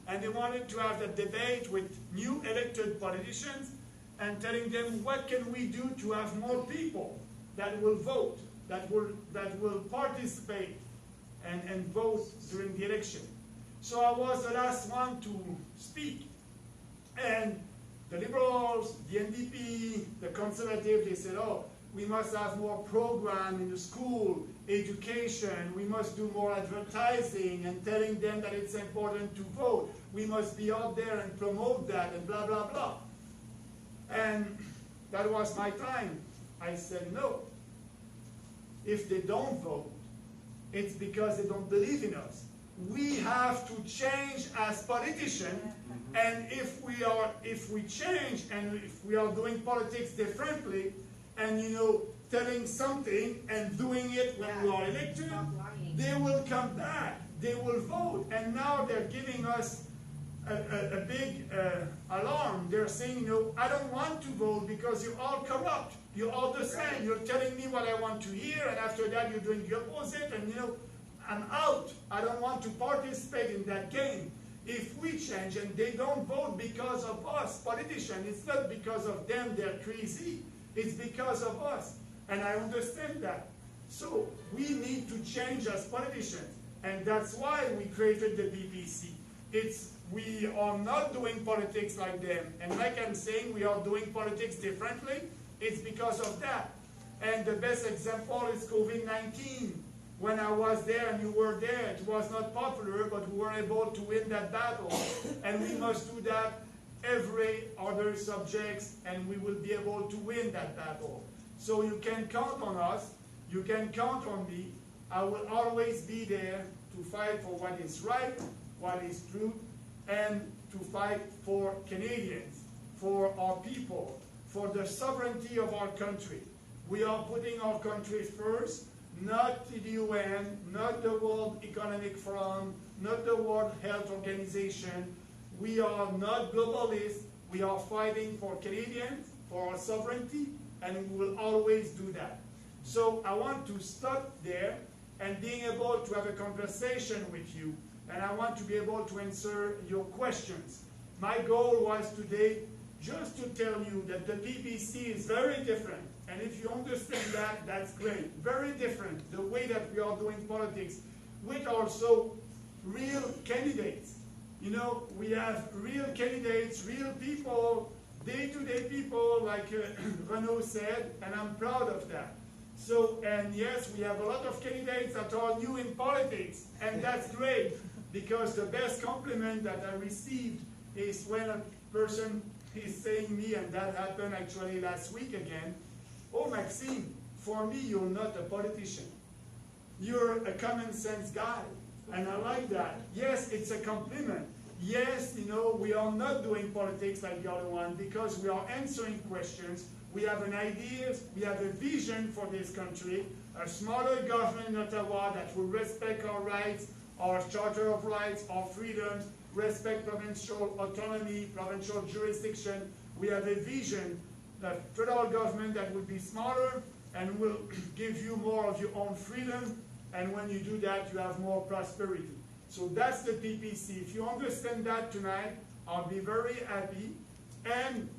And they wanted to have a debate with new elected politicians and telling them, what can we do to have more people that will vote, that will participate and vote during the election. So I was the last one to speak. And the Liberals, the NDP, the Conservatives, they said, we must have more program in the school, education, we must do more advertising and telling them that it's important to vote. We must be out there and promote that and blah, blah, blah. And that was my time. I said, no. If they don't vote, it's because they don't believe in us. We have to change as politicians, and if we change and if we are doing politics differently, and telling something and doing it when we are elected, they will come back, they will vote. And now they're giving us a big alarm. They're saying, I don't want to vote because you're all corrupt. You're all the same. You're telling me what I want to hear, and after that you're doing the opposite, and I'm out. I don't want to participate in that game. If we change and they don't vote because of us, politicians, it's not because of them, they're crazy. It's because of us. And I understand that. So we need to change as politicians. And that's why we created the PPC. We are not doing politics like them. And like I'm saying, we are doing politics differently. It's because of that. And the best example is COVID-19. When I was there and you were there, it was not popular, but we were able to win that battle. And we must do that every other subjects, and we will be able to win that battle. So you can count on us, you can count on me. I will always be there to fight for what is right, what is true, and to fight for Canadians, for our people, for the sovereignty of our country. We are putting our country first, not the UN, not the World Economic Forum, not the World Health Organization. We are not globalists. We are fighting for Canadians, for our sovereignty, and we will always do that. So I want to stop there and being able to have a conversation with you, and I want to be able to answer your questions. My goal was today just to tell you that the PPC is very different. And if you understand that, that's great. Very different, the way that we are doing politics, with also real candidates. You know, we have real candidates, real people, day-to-day people, like Renaud said, and I'm proud of that. So, and yes, we have a lot of candidates that are new in politics, and that's great, because the best compliment that I received is when a person is saying me, and that happened actually last week again, "Oh, Maxime, for me, you're not a politician. You're a common sense guy." And I like that. Yes, it's a compliment. Yes, you know, we are not doing politics like the other one because we are answering questions. We have an idea, we have a vision for this country, a smaller government in Ottawa that will respect our rights, our Charter of Rights, our freedoms, respect provincial autonomy, provincial jurisdiction. We have a vision, the federal government that will be smaller and will give you more of your own freedom, and when you do that, you have more prosperity. So that's the PPC. If you understand that tonight, I'll be very happy. And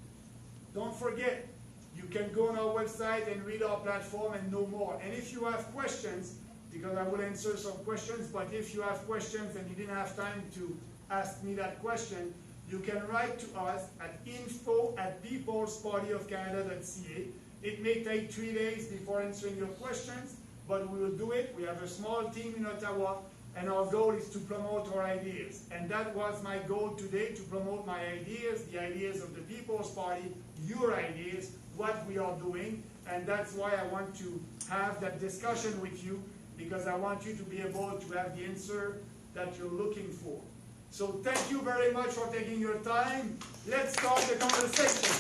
don't forget, you can go on our website and read our platform and know more. And if you have questions, because I will answer some questions, but if you have questions and you didn't have time to ask me that question, you can write to us at info@peoplespartyofcanada.ca. It may take 3 days before answering your questions, but we will do it. We have a small team in Ottawa, and our goal is to promote our ideas. And that was my goal today, to promote my ideas, the ideas of the People's Party, your ideas, what we are doing. And that's why I want to have that discussion with you, because I want you to be able to have the answer that you're looking for. So thank you very much for taking your time. Let's start the conversation.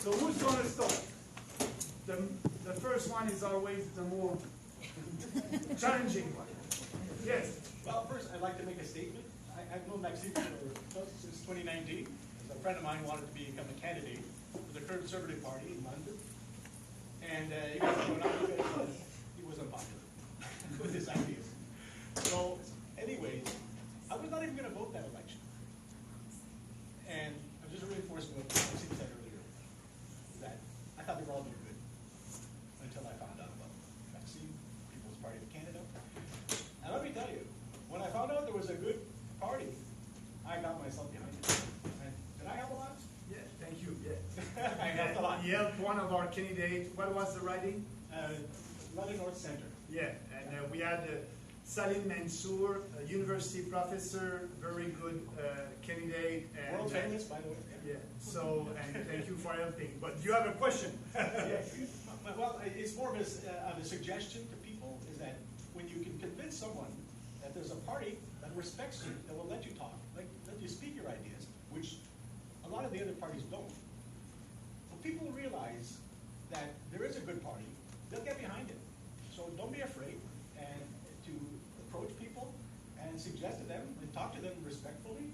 So who's going to start? The first one is always the more challenging one. Yes? Well, first, I'd like to make a statement. I've known Maxime since 2019. A friend of mine wanted to become a candidate for the Conservative Party in London. And he was going on because he wasn't popular with his ideas. So, anyways, I was not even going to vote that election. And I'm just reinforcing what Maxime said earlier, that I thought they were all doing good until I found out about Maxime, People's Party of Canada. And let me tell you, when I found out there was a good party, I got myself behind it. And did I help a lot? Yeah, thank you. Yeah. I helped a lot. He helped one of our candidates. What was the riding? London North Centre. Yeah, and we had Salim Mansour, a university professor, very good candidate. And, World famous, by the way. Yeah, so, and thank you for helping. But you have a question? Yeah. Well, it's more of a suggestion to people, is that when you can convince someone that there's a party that respects you, that will let you talk, let you speak your ideas, which a lot of the other parties don't. When people realize that there is a good party, they'll get behind it. So don't be afraid and to approach people and suggest to them and talk to them respectfully.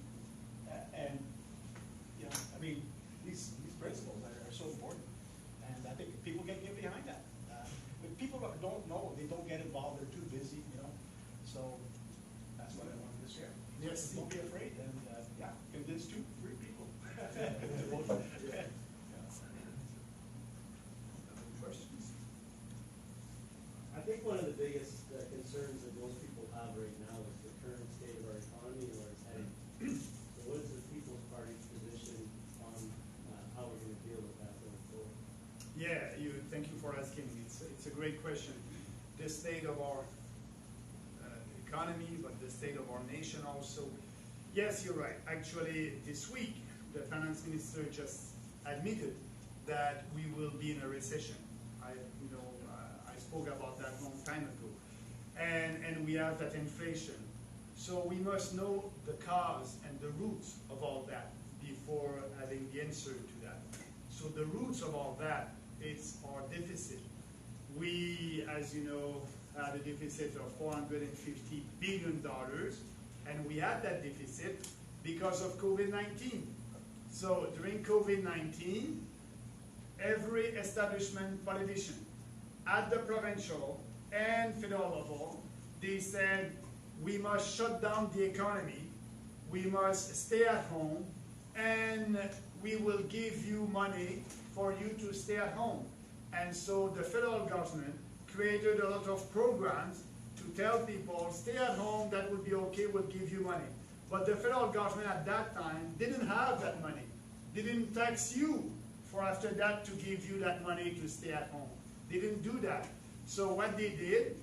And you know, I mean, these principles are so important, and I think people get behind that. But people don't know, they don't get involved, they're too busy, you know. So that's what I wanted to share. Yes. Don't be afraid, and yeah, convince 2, 3 people. Questions? I think one of the biggest concerns that most people have right now is the current state of our economy and where it's heading. So what is the People's Party's position on how we're going to deal with that going forward? Yeah, thank you for asking. It's a great question. The state of our economy, but the state of our nation also. Yes, you're right. Actually, this week, the finance minister just admitted that we will be in a recession. I spoke about that a long time ago. And we have that inflation. So we must know the cause and the roots of all that before having the answer to that. So the roots of all that, it's our deficit. We, as you know, had a deficit of $450 billion, and we had that deficit because of COVID-19. So during COVID-19, every establishment politician at the provincial and federal level, they said, we must shut down the economy, we must stay at home, and we will give you money for you to stay at home. And so the federal government created a lot of programs to tell people, stay at home, that would be okay, we'll give you money. But the federal government at that time didn't have that money. They didn't tax you for after that to give you that money to stay at home. They didn't do that. So what they did,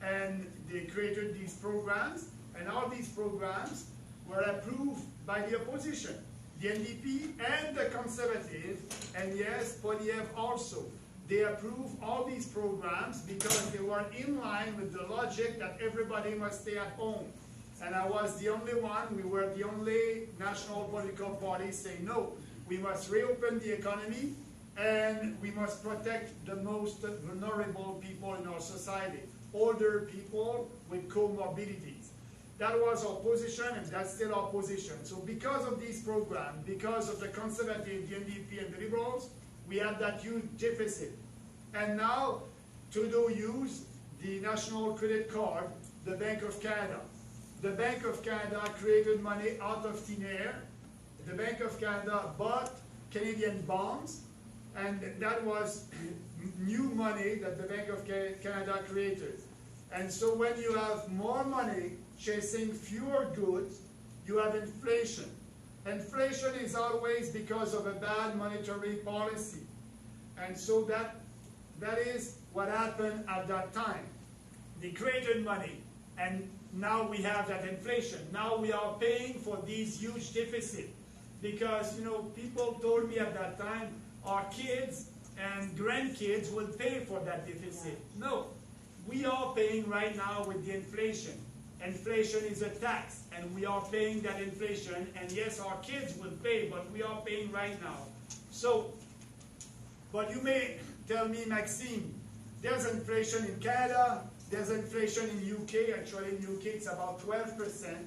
and they created these programs, and all these programs were approved by the opposition, the NDP and the Conservatives, and yes, Poliev also. They approved all these programs because they were in line with the logic that everybody must stay at home. And I was the only one, we were the only national political party saying no, we must reopen the economy and we must protect the most vulnerable people in our society, older people with comorbidities. That was our position, and that's still our position. So because of these programs, because of the Conservatives, the NDP, and the Liberals, we had that huge deficit. And now Trudeau used the national credit card, the Bank of Canada. The Bank of Canada created money out of thin air. The Bank of Canada bought Canadian bonds, and that was new money that the Bank of Canada created. And so when you have more money chasing fewer goods, you have inflation. Inflation is always because of a bad monetary policy. And so that is what happened at that time. They created money, and now we have that inflation. Now we are paying for these huge deficits. Because, you know, people told me at that time, our kids and grandkids will pay for that deficit. No, we are paying right now with the inflation. Inflation is a tax, and we are paying that inflation, and yes, our kids will pay, but we are paying right now. So, but you may tell me, Maxime, there's inflation in Canada, there's inflation in UK, actually in UK it's about 12%.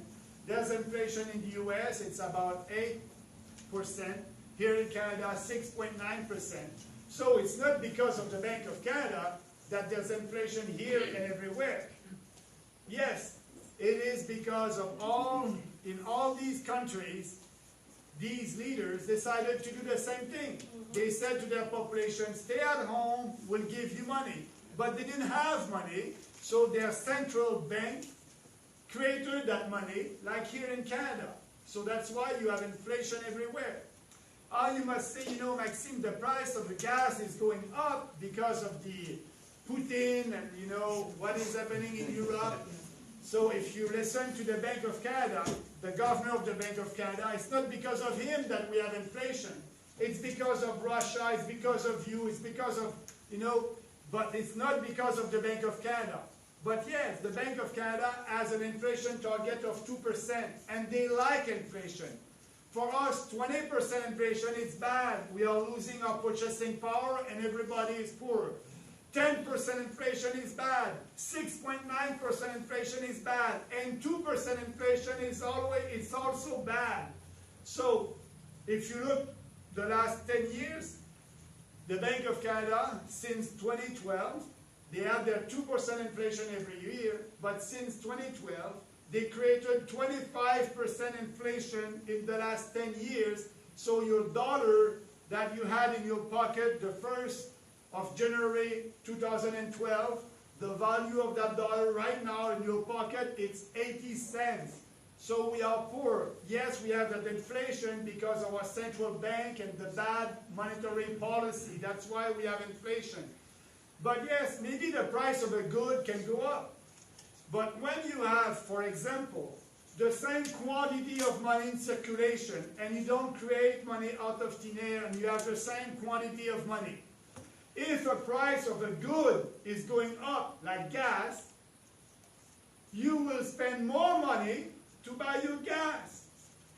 There's inflation in the US, it's about 8%. Here in Canada, 6.9%. So it's not because of the Bank of Canada that there's inflation here and everywhere. Yes, it is because of in all these countries, these leaders decided to do the same thing. They said to their population, stay at home, we'll give you money. But they didn't have money, so their central bank created that money, like here in Canada. So that's why you have inflation everywhere. You must say, you know, Maxime, the price of the gas is going up because of the Putin and, you know, what is happening in Europe. So if you listen to the Bank of Canada, the governor of the Bank of Canada, it's not because of him that we have inflation. It's because of Russia, it's because of you, it's because of, you know, but it's not because of the Bank of Canada. But yes, the Bank of Canada has an inflation target of 2%, and they like inflation. For us, 20% inflation is bad. We are losing our purchasing power, and everybody is poor. 10% inflation is bad. 6.9% inflation is bad. And 2% inflation is also bad. So, if you look the last 10 years, the Bank of Canada, since 2012, they have their 2% inflation every year, but since 2012, they created 25% inflation in the last 10 years. So your dollar that you had in your pocket the 1st of January 2012, the value of that dollar right now in your pocket, it's 80 cents. So we are poor. Yes, we have that inflation because of our central bank and the bad monetary policy. That's why we have inflation. But yes, maybe the price of a good can go up. But when you have, for example, the same quantity of money in circulation, and you don't create money out of thin air, and you have the same quantity of money, if a price of a good is going up, like gas, you will spend more money to buy your gas.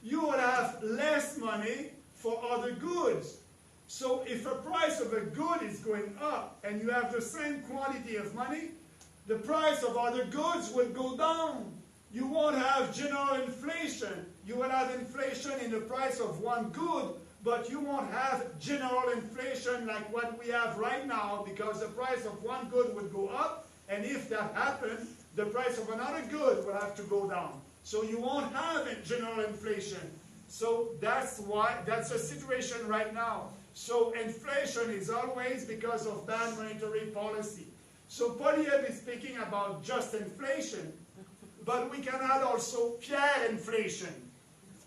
You will have less money for other goods. So if a price of a good is going up, and you have the same quantity of money, the price of other goods will go down. You won't have general inflation. You will have inflation in the price of one good, but you won't have general inflation like what we have right now, because the price of one good would go up, and if that happened, the price of another good will have to go down. So you won't have general inflation. So that's the situation right now. So inflation is always because of bad monetary policy. So Polyev is speaking about just inflation, but we can add also Pierre inflation.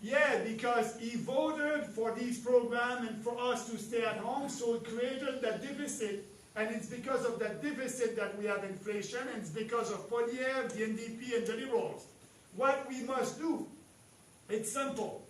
Yeah, because he voted for this program and for us to stay at home, so it created that deficit, and it's because of that deficit that we have inflation, and it's because of Polyev, the NDP, and the Liberals. What we must do, it's simple.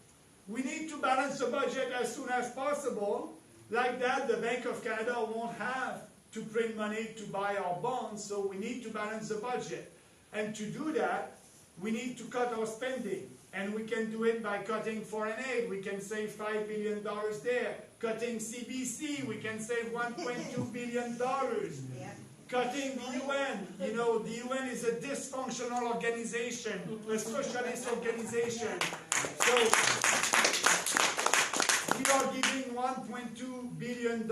We need to balance the budget as soon as possible. Like that, the Bank of Canada won't have to print money to buy our bonds, so we need to balance the budget. And to do that, we need to cut our spending. And we can do it by cutting foreign aid. We can save $5 billion there. Cutting CBC, we can save $1.2 billion. Yeah. Cutting the UN. You know, the UN is a dysfunctional organization, a socialist organization. So we are giving $1.2 billion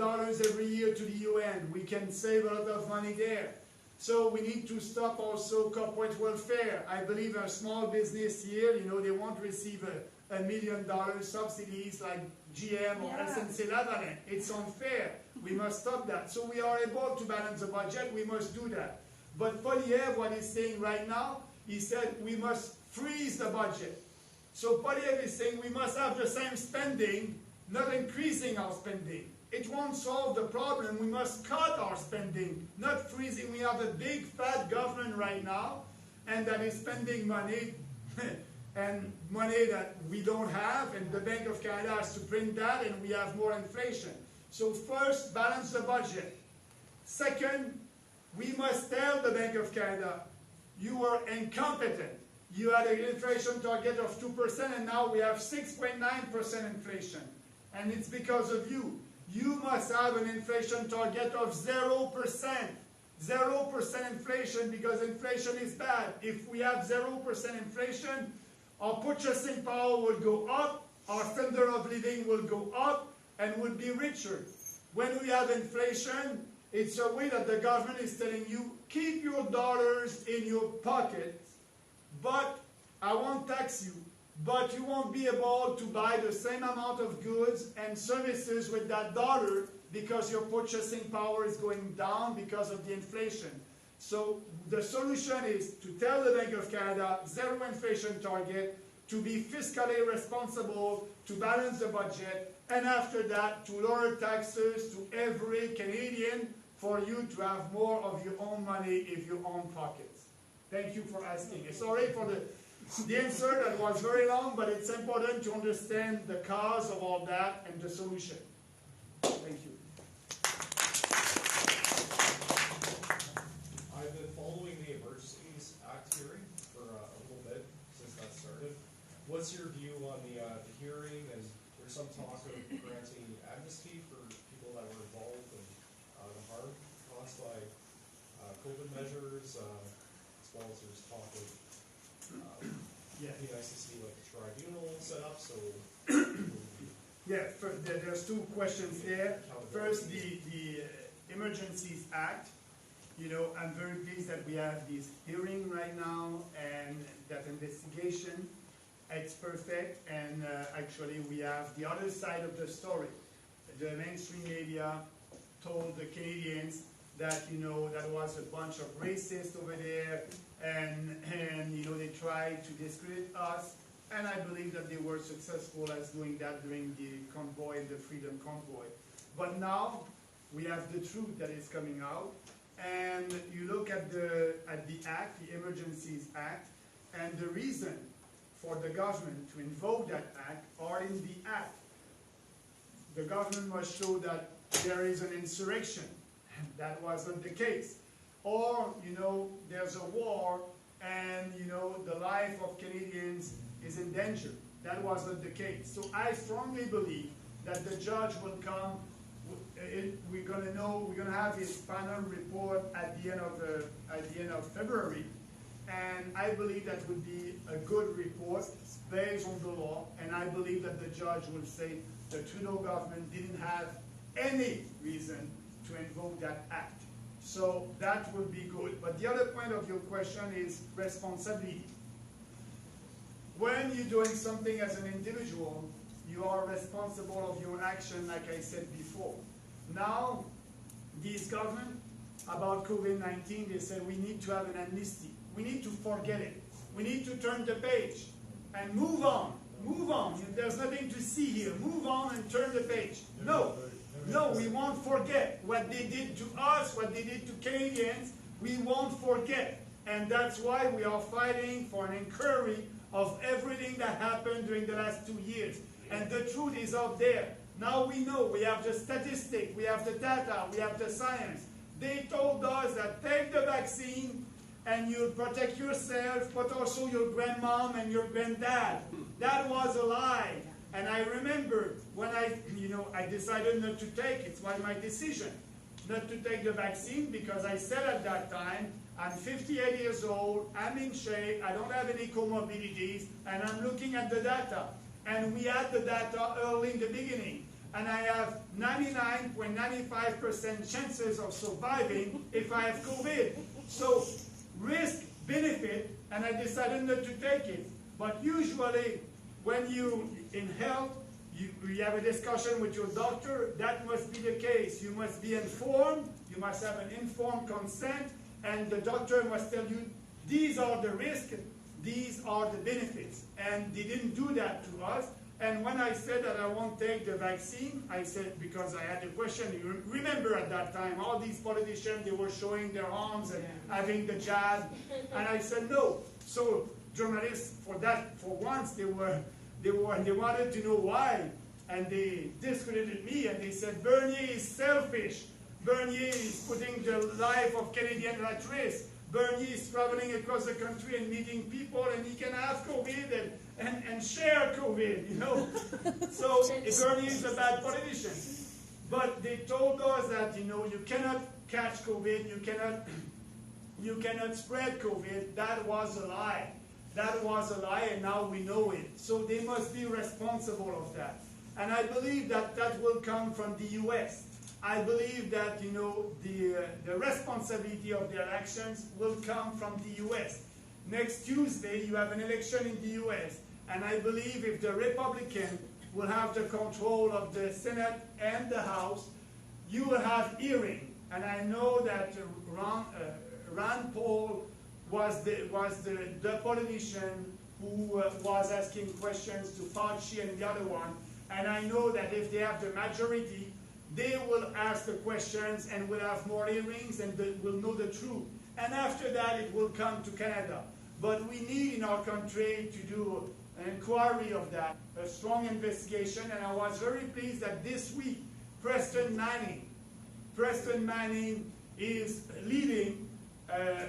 every year to the UN. We can save a lot of money there. So we need to stop also corporate welfare. I believe a small business here, you know, they won't receive $1 million subsidies like GM or SNC-Lavalin. It's unfair. We must stop that. So we are able to balance the budget. We must do that. But Polyev, what he's saying right now, he said we must freeze the budget. So Polyev is saying we must have the same spending, not increasing our spending. It won't solve the problem. We must cut our spending, not freezing. We have a big fat government right now, and that is spending money, and money that we don't have, and the Bank of Canada has to print that, and we have more inflation. So first, balance the budget. Second, we must tell the Bank of Canada, you were incompetent. You had an inflation target of 2%, and now we have 6.9% inflation. And it's because of you. You must have an inflation target of 0%. 0% inflation, because inflation is bad. If we have 0% inflation, our purchasing power will go up, our standard of living will go up, and we'll be richer. When we have inflation, it's a way that the government is telling you, keep your dollars in your pocket, but I won't tax you. But you won't be able to buy the same amount of goods and services with that dollar because your purchasing power is going down because of the inflation. So the solution is to tell the Bank of Canada, zero inflation target, to be fiscally responsible, to balance the budget, and after that to lower taxes to every Canadian for you to have more of your own money in your own pockets. Thank you for asking. Sorry for the answer that was very long, but it's important to understand the cause of all that and the solution. Thank you. I've been following the Emergencies Act hearing for a little bit since that started. What's your view on the hearing? And there's some talk of granting amnesty for people that were involved in the harm caused by COVID measures, as well as there's talk of it'd be nice to see like a tribunal set up, so yeah, there's two questions there. First, the Emergencies Act. You know, I'm very pleased that we have this hearing right now and that investigation. It's perfect, and actually we have the other side of the story. The mainstream media told the Canadians that, you know, that was a bunch of racists over there, and you know, they tried to discredit us, and I believe that they were successful as doing that during the convoy, the Freedom Convoy. But now we have the truth that is coming out, and you look at the act, the Emergencies Act, and the reason for the government to invoke that act are in the act. The government must show that there is an insurrection. That wasn't the case. Or, you know, there's a war and, you know, the life of Canadians is in danger. That wasn't the case. So I strongly believe that the judge will come. We're gonna have his final report at the end of February, and I believe that would be a good report based on the law. And I believe that the judge will say the Trudeau government didn't have any reason to invoke that act. So that would be good. But the other point of your question is responsibility. When you're doing something as an individual, you are responsible of your action, like I said before. Now, this government, about COVID-19, they said we need to have an amnesty. We need to forget it. We need to turn the page and move on. Move on. There's nothing to see here. Move on and turn the page. No. No, we won't forget what they did to us, what they did to Canadians. We won't forget. And that's why we are fighting for an inquiry of everything that happened during the last 2 years. And the truth is out there. Now we know. We have the statistic. We have the data. We have the science. They told us that take the vaccine and you'll protect yourself, but also your grandmom and your granddad. That was a lie. And I remember when I decided not to take it. It was my decision not to take the vaccine because I said at that time, I'm 58 years old, I'm in shape, I don't have any comorbidities, and I'm looking at the data. And we had the data early in the beginning. And I have 99.95% chances of surviving if I have COVID. So risk, benefit, and I decided not to take it. But usually, when you in health, you have a discussion with your doctor, that must be the case. You must be informed, you must have an informed consent, and the doctor must tell you, these are the risks, these are the benefits. And they didn't do that to us. And when I said that I won't take the vaccine, I said, because I had a question, you remember at that time, all these politicians, they were showing their arms and having the jab, and I said no. So journalists, for once, they wanted to know why, and they discredited me, and they said, Bernier is selfish. Bernier is putting the life of Canadians at risk. Bernier is traveling across the country and meeting people, and he can have COVID and share COVID, you know. So Bernier is a bad politician. But they told us that, you cannot catch COVID, you cannot spread COVID. That was a lie. That was a lie, and now we know it. So they must be responsible of that. And I believe that that will come from the U.S. I believe that, the responsibility of their actions will come from the U.S. Next Tuesday, you have an election in the U.S., and I believe if the Republican will have the control of the Senate and the House, you will have hearing. And I know that Rand Paul was the politician who was asking questions to Fauci and the other one. And I know that if they have the majority, they will ask the questions and will have more hearings and will know the truth. And after that, it will come to Canada. But we need in our country to do an inquiry of that, a strong investigation. And I was very pleased that this week, Preston Manning is leading a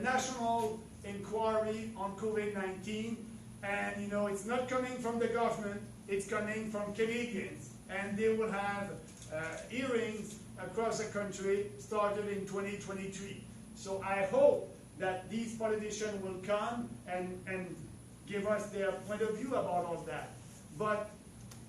national inquiry on COVID-19. And, it's not coming from the government, it's coming from Canadians. And they will have hearings across the country started in 2023. So I hope that these politicians will come and give us their point of view about all that. But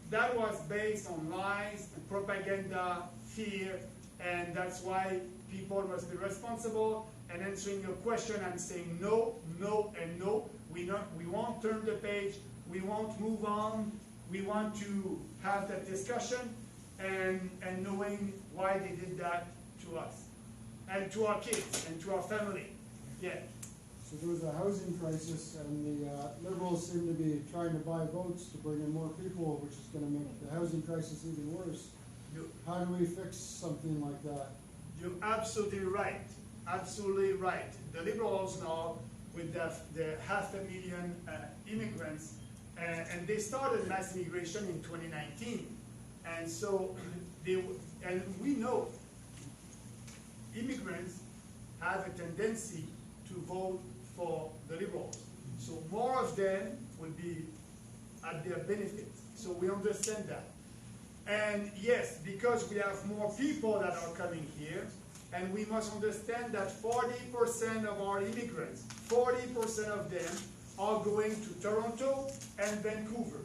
that was based on lies, and propaganda, fear, and that's why people must be responsible. And answering your question, I'm saying no, no, and no. We won't turn the page. We won't move on. We want to have that discussion and knowing why they did that to us and to our kids and to our family. Yeah. So there was a housing crisis, and the Liberals seem to be trying to buy votes to bring in more people, which is going to make the housing crisis even worse. How do we fix something like that? You're absolutely right. Absolutely right. The Liberals now, with the 500,000 immigrants, and they started mass immigration in 2019. And so, and we know immigrants have a tendency to vote for the Liberals. So more of them would be at their benefit. So we understand that. And yes, because we have more people that are coming here, and we must understand that 40% of our immigrants, 40% of them are going to Toronto and Vancouver.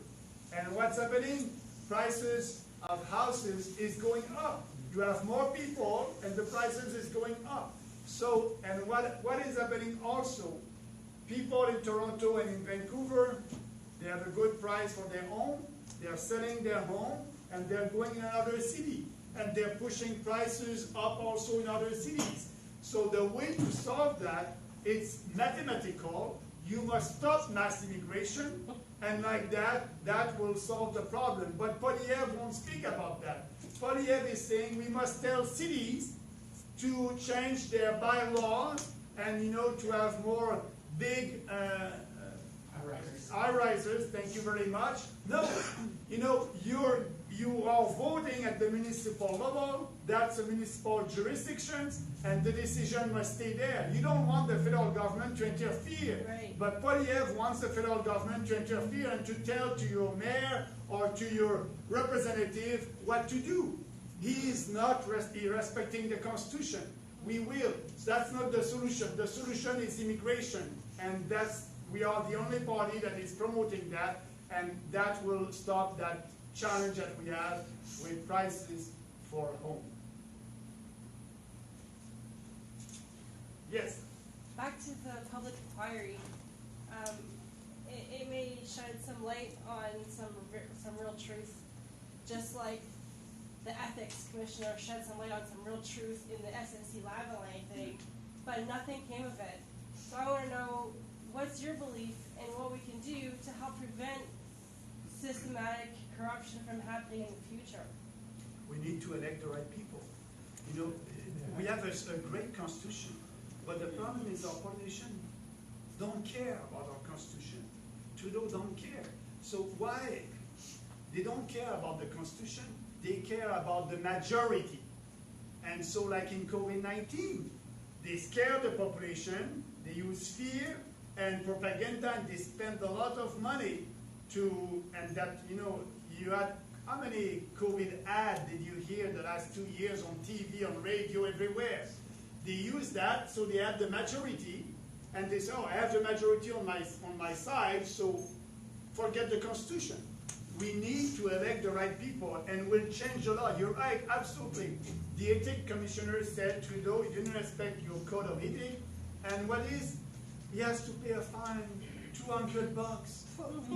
And what's happening? Prices of houses is going up. You have more people, and the prices is going up. So, and what is happening also? People in Toronto and in Vancouver, they have a good price for their home. They are selling their home, and they're going in another city, and they're pushing prices up also in other cities. So the way to solve that, it's mathematical. You must stop mass immigration, and like that, that will solve the problem. But Polyev won't speak about that. Polyev is saying we must tell cities to change their bylaws and, you know, to have more big high-risers. Thank you very much. No, you know, you are voting at the municipal level. That's a municipal jurisdiction, and the decision must stay there. You don't want the federal government to interfere. Right. But Polyev wants the federal government to interfere and to tell to your mayor or to your representative what to do. He is not respecting the Constitution. We will. That's not the solution. The solution is immigration, and we are the only party that is promoting that, and that will stop that challenge that we have with prices for home. Yes? Back to the public inquiry. It may shed some light on some real truth, just like the ethics commissioner shed some light on some real truth in the SNC Lavalin thing, but nothing came of it. So I want to know, what's your belief and what we can do to help prevent systematic corruption from happening in the future? We need to elect the right people. You know, we have a great constitution, but the problem is our politicians don't care about our constitution. Trudeau don't care. So why? They don't care about the constitution. They care about the majority. And so like in COVID-19, they scare the population, they use fear and propaganda, and they spend a lot of money and that, you know, you had, how many COVID ads did you hear the last 2 years on TV, on radio, everywhere? They use that, so they have the majority, and they say, oh, I have the majority on my side, so forget the Constitution. We need to elect the right people, and we'll change the law. You're right, absolutely. The ethics commissioner said, Trudeau, you didn't respect your code of ethics, and what is? He has to pay a fine, $200.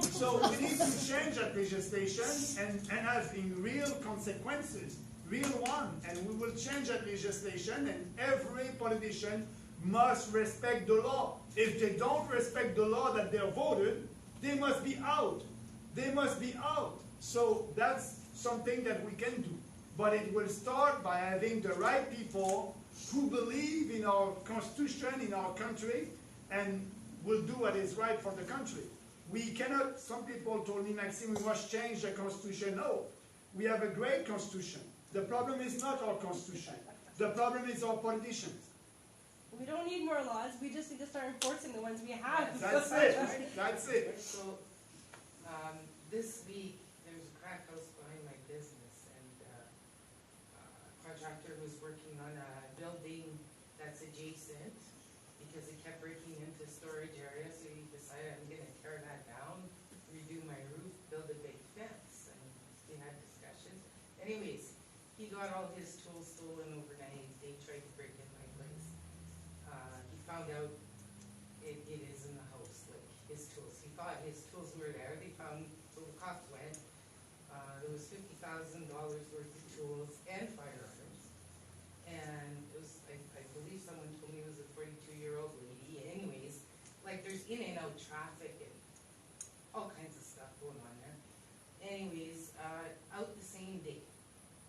So we need to change that legislation and have in real consequences, real one, and we will change that legislation, and every politician must respect the law. If they don't respect the law that they're voted, they must be out. They must be out. So that's something that we can do. But it will start by having the right people who believe in our constitution, in our country, and will do what is right for the country. We cannot, some people told me, Maxime, we must change the constitution. No, we have a great constitution. The problem is not our constitution. The problem is our politicians. We don't need more laws, we just need to start enforcing the ones we have. That's it. That's it. So, this week, there's a crack house behind my business, and a contractor was working on a building that's adjacent, because it kept breaking into storage area, so he decided, I'm gonna tear that down, redo my roof, build a big fence, and we had discussions. Anyways, he got all his tools stolen overnight. They tried to break in my place. He found out it is in the house, like his tools. He thought his tools were there. They found, so the cops went. There was $50,000 worth of tools and firearms. And it was, I believe someone told me it was a 42-year-old lady. Anyways, like there's in and out traffic and all kinds of stuff going on there. Anyways, out the same day.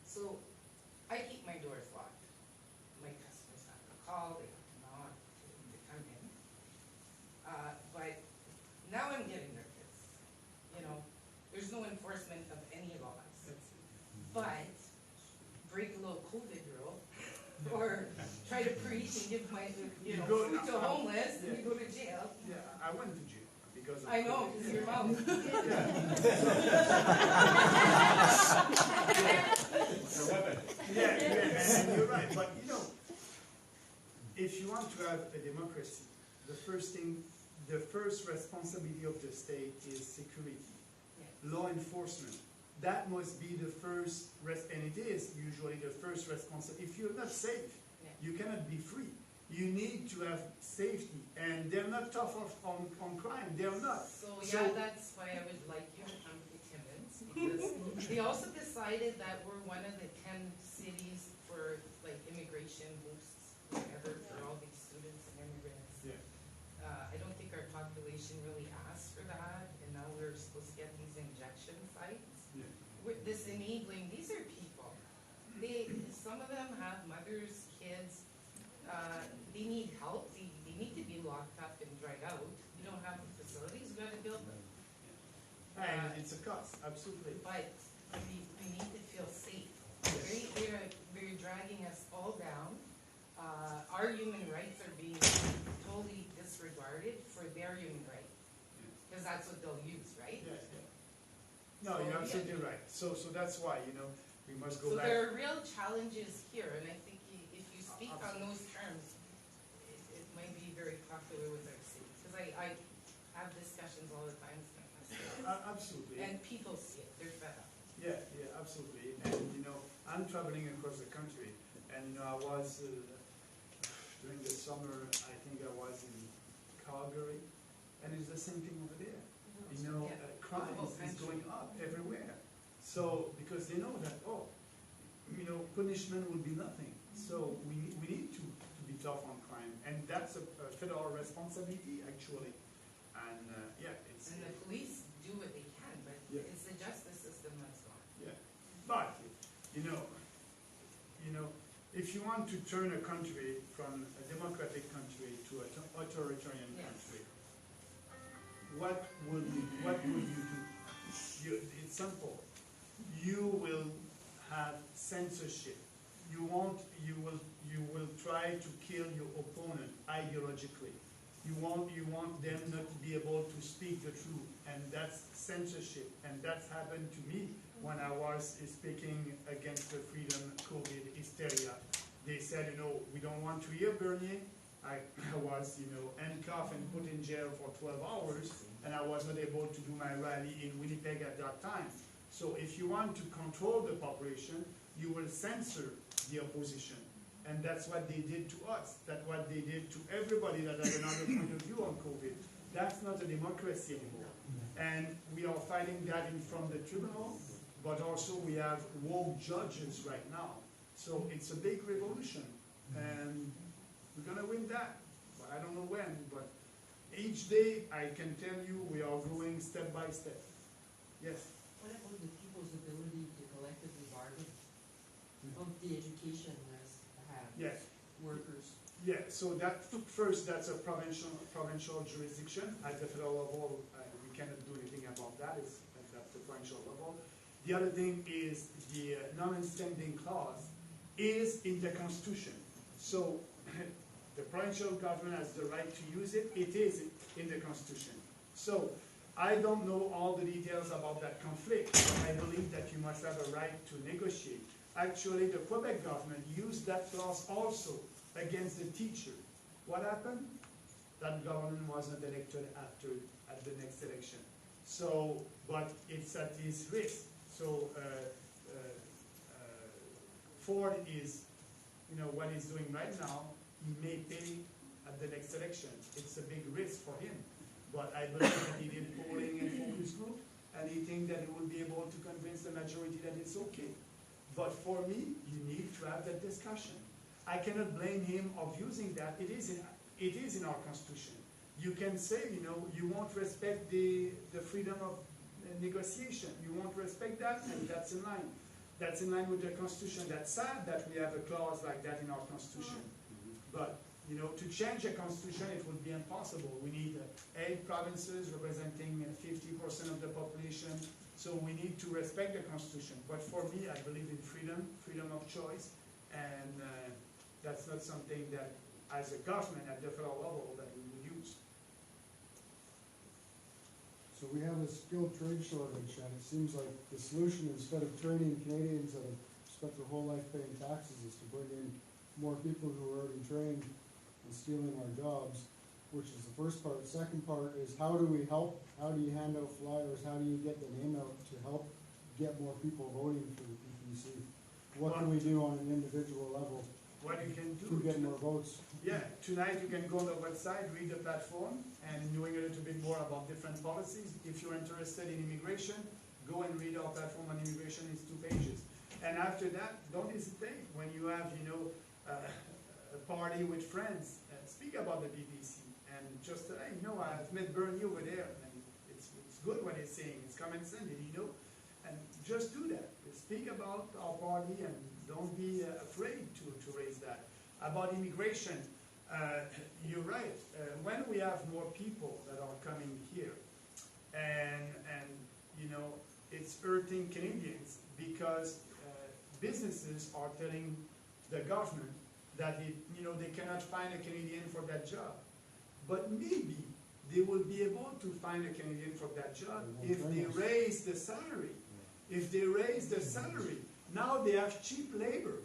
So I keep my doors locked. My customers have to call, they have to knock to come in. But now I'm getting nervous. You know, there's no enforcement of any laws. But break a little COVID rule, or try to preach and give my, you know, food to homeless, and you go to jail. Yeah, I went to jail because of I know, because your mom. Yeah, and you're right. But you know, if you want to have a democracy, the first responsibility of the state is security, law enforcement. that must be the first, and it is usually the first responsibility. If you're not safe, you cannot be free. You need to have safety, and they're not tough on crime. They're not. So that's why I would like you to come to Timmins, because they also decided that we're one of the 10 cities for like immigration boosts, whatever, for all these students and immigrants. Yeah. I don't think our population really asked for that, and now we're supposed to get these injection sites. Yeah. With this enabling, these are people. Some of them have mothers, kids. They need help. They need to be locked up and dried out. We don't have the facilities. We got to build them. And it's a cost, absolutely. But we need to feel safe. They're dragging us all down. Our human rights are being totally disregarded for their human rights. Because that's what they'll use, right? Yeah, yeah. No, you're absolutely right. So that's why, we must go so back. there are real challenges here, and I think if you speak on those terms, it might be very popular with our city. Because I have discussions all the time with my city. Absolutely. And people see it. They're fed up. Yeah, absolutely. And, I'm traveling across the country, and, I was, during the summer, I think I was in Calgary, and it's the same thing over there. Crime is going up everywhere. So, because they know that, punishment will be nothing. So we need to be tough on crime, and that's a federal responsibility, actually. And it's... And the police do what they can, but it's the justice system that's gone. Yeah, but, if you want to turn a country from a democratic country to an authoritarian country, what will you do? It's simple. You will have censorship. You will try to kill your opponent ideologically. You want them not to be able to speak the truth, and that's censorship. And that's happened to me when I was speaking against the freedom COVID hysteria. They said, we don't want to hear Bernier. I was, handcuffed and put in jail for 12 hours, and I was not able to do my rally in Winnipeg at that time. So if you want to control the population, you will censor the opposition. And that's what they did to us. That's what they did to everybody that had another point of view on COVID. That's not a democracy anymore. And we are fighting that in from the tribunal, but also we have woke judges right now. So it's a big revolution. And we're going to win that. But I don't know when. But each day, I can tell you, we are growing step by step. Yes? What about the people's ability to collectively bargain? Of the education as workers? Yeah, so that's a provincial jurisdiction. At the federal level, we cannot do anything about that. It's at the provincial level. The other thing is the non-standing clause is in the Constitution. So the provincial government has the right to use it. It is in the Constitution. So I don't know all the details about that conflict, but I believe that you must have a right to negotiate. Actually, the Quebec government used that clause also against the teacher. What happened? That government wasn't elected at the next election. So, but it's at his risk. So Ford is, what he's doing right now, he may pay at the next election. It's a big risk for him. But I believe that he did polling and focus group, and he thinks that he will be able to convince the majority that it's okay. But for me, you need to have that discussion. I cannot blame him of using that. It is in our Constitution. You can say, you won't respect the freedom of negotiation. You won't respect that, and that's in line. That's in line with the Constitution. That's sad that we have a clause like that in our Constitution. But, to change a Constitution, it would be impossible. We need 8 provinces representing 50% of the population. So we need to respect the Constitution. But for me, I believe in freedom of choice, and that's not something that, as a government at the federal level, that we would use. So we have a skilled trade shortage, and it seems like the solution, instead of training Canadians that have spent their whole life paying taxes, is to bring in more people who are already trained and stealing our jobs, which is the first part. Second part is, how do we help? How do you hand out flyers? How do you get the name out to help get more people voting for the PPC? What can we do on an individual level What you can do to get more votes? Yeah, tonight you can go on the website, read the platform, and knowing a little bit more about different policies. If you're interested in immigration, go and read our platform on immigration. It's 2 pages. And after that, don't hesitate. When you have, a party with friends, speak about the PPC. And just, hey, I've met Bernie over there, and it's good what he's saying. It's common sense, and just do that. Speak about our party and don't be afraid to raise that. About immigration, you're right. When we have more people that are coming here, and it's hurting Canadians because businesses are telling the government that they cannot find a Canadian for that job. But maybe they will be able to find a Canadian for that job if they raise the salary. If they raise the salary, now they have cheap labor.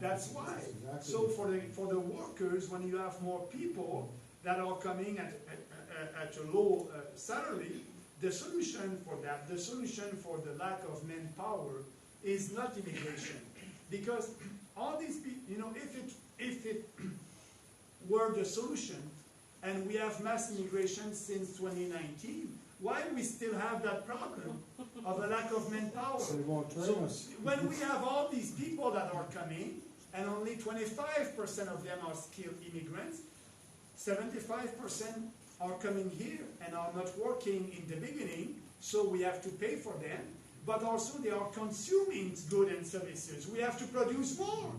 That's why. Exactly. So for the workers, when you have more people that are coming at a low salary, the solution for that, the solution for the lack of manpower is not immigration. Because all these people, if it were the solution, and we have mass immigration since 2019, why we still have that problem of a lack of manpower? So they won't train us. When we have all these people that are coming, and only 25% of them are skilled immigrants, 75% are coming here and are not working in the beginning, so we have to pay for them, but also they are consuming goods and services. We have to produce more.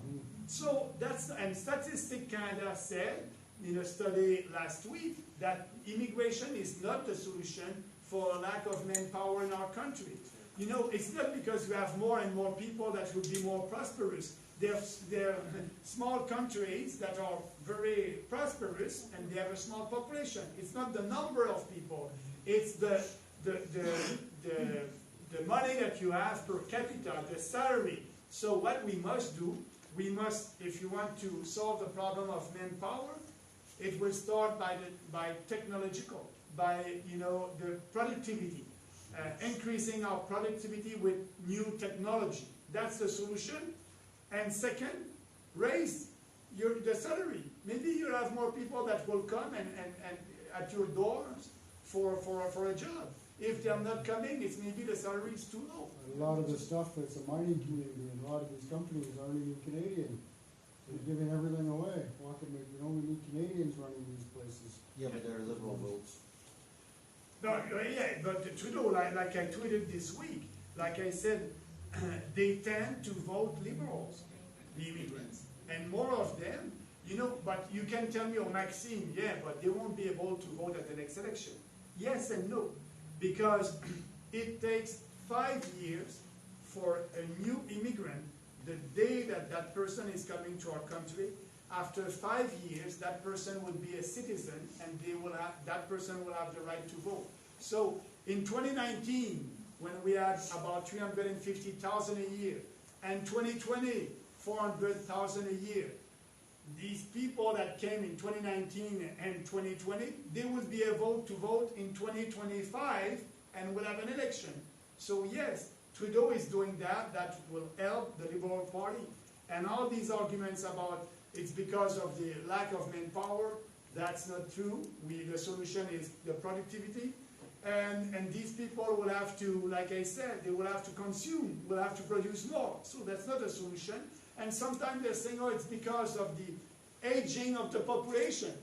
So and Statistics Canada said in a study last week that immigration is not the solution for a lack of manpower in our country. It's not because we have more and more people that will be more prosperous. There are small countries that are very prosperous and they have a small population. It's not the number of people. It's the money that you have per capita, the salary. So what we must do, if you want to solve the problem of manpower, it will start by technological, by the productivity, increasing our productivity with new technology. That's the solution. And second, raise the salary. Maybe you have more people that will come and at your doors for a job. If they're not coming, it's maybe the salary is too low. A lot of the stuff that's a mining community, and a lot of these companies aren't even Canadian. They're giving everything away. We need Canadians running these places. Yeah, but they're liberal votes. No, yeah, but Trudeau, like I tweeted this week, like I said, they tend to vote liberals, the immigrants. And more of them, but you can tell me, Maxime, yeah, but they won't be able to vote at the next election. Yes and no, because it takes 5 years for a new immigrant, the day that person is coming to our country. After 5 years, that person will be a citizen, and that person will have the right to vote. So in 2019, when we had about 350,000 a year, and 2020, 400,000 a year, these people that came in 2019 and 2020, they will be able to vote in 2025 and will have an election. So yes, Trudeau is doing that. That will help the Liberal Party. And all these arguments about it's because of the lack of manpower, that's not true. The solution is the productivity. And these people will have to, like I said, they will have to consume, will have to produce more. So that's not a solution. And sometimes they're saying, it's because of the aging of the population.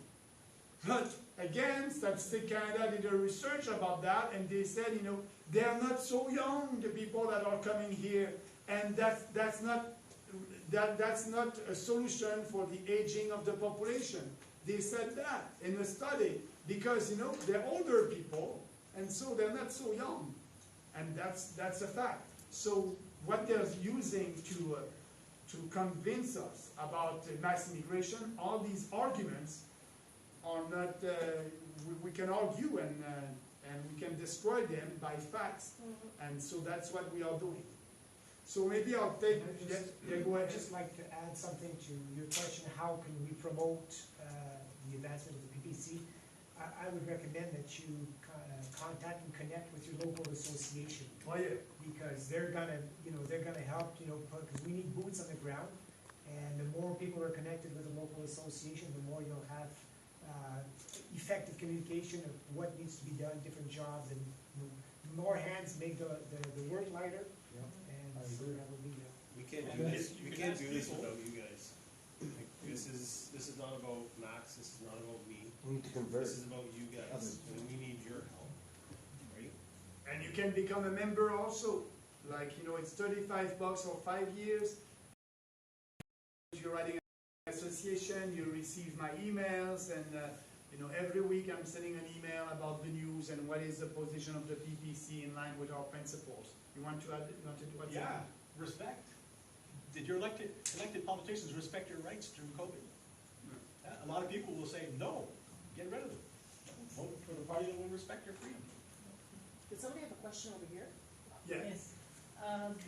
But again, Statistics Canada did a research about that, and they said, they are not so young, the people that are coming here, and that's not a solution for the aging of the population. They said that in a study, because they're older people, and so they're not so young, and that's a fact. So what they're using to convince us about mass immigration, all these arguments are not. We can argue and we can destroy them by facts, and so that's what we are doing. So maybe I'll take. Go ahead. I'd just like to add something to your question. How can we promote the advancement of the PPC? I would recommend that you contact and connect with your local association. Oh, yeah. Because they're gonna, they're gonna help, because we need boots on the ground. And the more people are connected with the local association, the more you'll have effective communication of what needs to be done, different jobs, and more hands make the work lighter. And so that will be. We can't do this. We can't do this without you guys. Like, this is not about Max. This is not about me. We need to convert. This is about you guys, and we need your help, right? And you can become a member also. Like, it's $35 for 5 years. You're writing an association, you receive my emails, and every week I'm sending an email about the news and what is the position of the PPC in line with our principles. You want to add? You want to do what? Yeah, respect. Did your elected politicians respect your rights during COVID? Yeah, a lot of people will say, no, get rid of them. Vote for the party that will respect your freedom. Did somebody have a question over here? Yeah. Yes.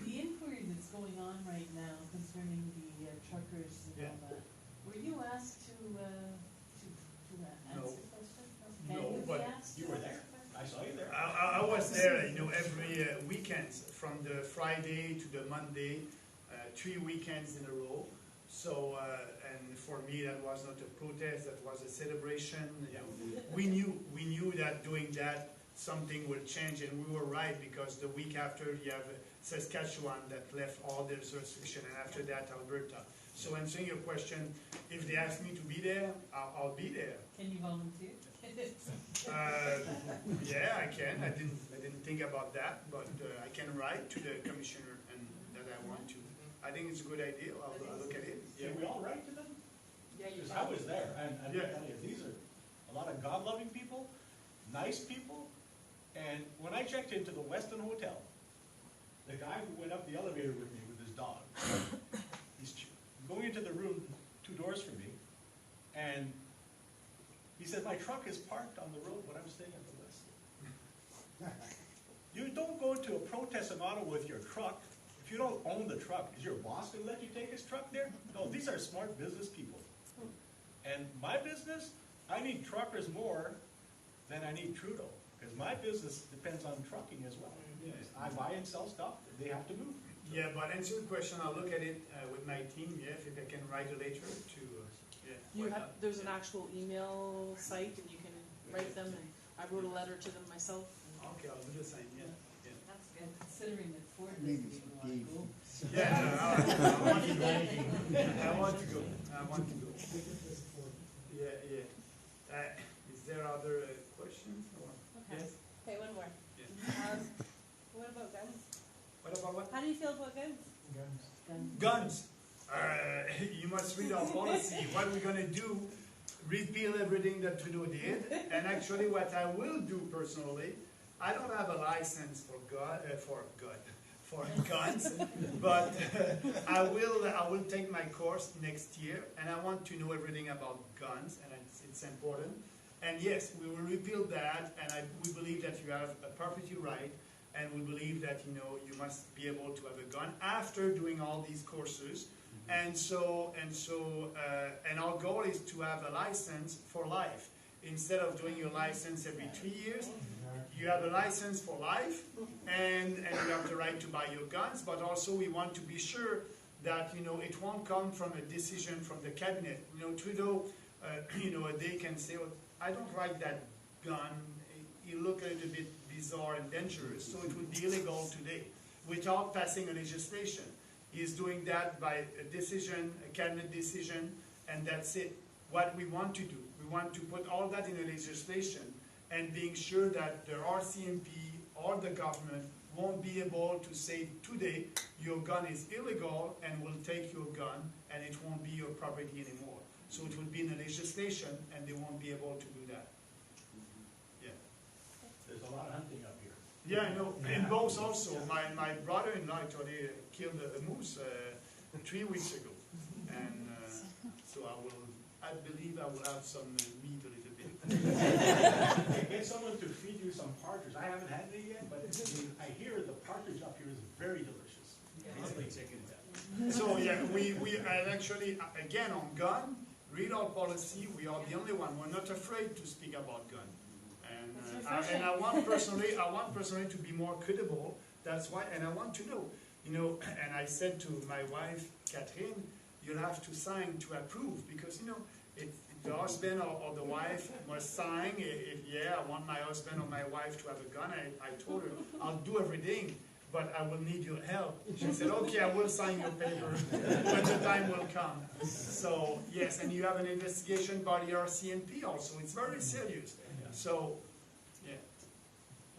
The inquiry that's going on right now concerning the truckers and all that, were you asked to answer questions? No, but you were there. I saw you there. I was there, every weekend from the Friday to the Monday, 3 weekends in a row. So, and for me, that was not a protest, that was a celebration. We knew that doing that, something will change, and we were right, because the week after you have Saskatchewan that left all their restrictions, and after that Alberta. So answering your question, if they ask me to be there, I'll be there. Can you volunteer? Yeah, I can. I didn't think about that, but I can write to the commissioner and that I want to. I think it's a good idea. I'll look at it. Yeah, we all write to them? Yeah, you Because I was there, and I tell you, these are a lot of God-loving people, nice people, and when I checked into the Westin Hotel, the guy who went up the elevator with me with his dog, he's going into the room 2 doors from me, and he said, my truck is parked on the road when I'm staying at the Westin. You don't go to a protest in Ottawa with your truck if you don't own the truck. Is your boss going to let you take his truck there? No, these are smart business people. And my business, I need truckers more than I need Trudeau, because my business depends on trucking as well. I buy and sell stuff, they have to move. Yeah, but answer the question, I'll look at it with my team, if I can write a letter to, there's an actual email site, and you can write them, and I wrote a letter to them myself. Okay, I'll do the same, That's good, considering that Ford doesn't even want to go. I want to go. I want to go. Yeah. Is there other questions? Okay. Yes? Okay, one more. Yeah. What about guns? What about what? How do you feel about guns? Guns. You must read our policy. What we're going to do, repeal everything that Trudeau did. And actually what I will do personally, I don't have a license for guns, but I will take my course next year, and I want to know everything about guns, and it's important. And yes, we will repeal that, and we believe that you have a property right, and we believe that you must be able to have a gun after doing all these courses. And our goal is to have a license for life. Instead of doing your license every 3 years, you have a license for life, and you have the right to buy your guns, but also we want to be sure that it won't come from a decision from the cabinet. Trudeau, they can say, oh, I don't like that gun, you look a little bit bizarre and dangerous, so it would be illegal today without passing a legislation. He's doing that by a decision, a cabinet decision, and that's it. What we want to do, we want to put all that in a legislation and being sure that the RCMP or the government won't be able to say today your gun is illegal and will take your gun and it won't be your property anymore. So it will be in the legislation and they won't be able to do that. Yeah. There's a lot of hunting up here. Yeah, I know. In Beauce also. My brother-in-law actually killed a moose 3 weeks ago. And so I believe I will have some meat a little bit. Get someone to feed you some partridge. I haven't had it yet, but I hear the partridge up here is very delicious. It's like chicken. So yeah, we actually, again on gun, read our policy. We are the only one. We're not afraid to speak about gun. And I want personally to be more credible. That's why, and I want to know, and I said to my wife, Catherine, you'll have to sign to approve, because, if the husband or the wife must sign, I want my husband or my wife to have a gun. I told her, I'll do everything, but I will need your help. She said, okay, I will sign your paper when the time will come. So, yes, and you have an investigation by the rtmp also. It's very serious. So, yeah.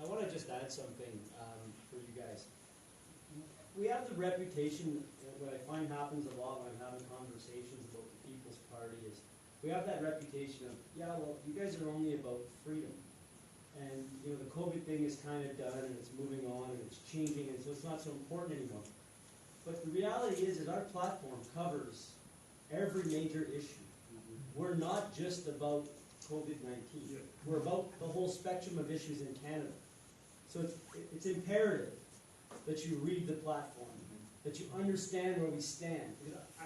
I want to just add something for you guys. We have the reputation, what I find happens a lot when I'm having conversations about the People's Party is, we have that reputation of, yeah, well, you guys are only about freedom. And, the COVID thing is kind of done, and it's moving on, and it's changing, and so it's not so important anymore. But the reality is that our platform covers every major issue. We're not just about COVID-19. We're about the whole spectrum of issues in Canada. So it's imperative that you read the platform, that you understand where we stand.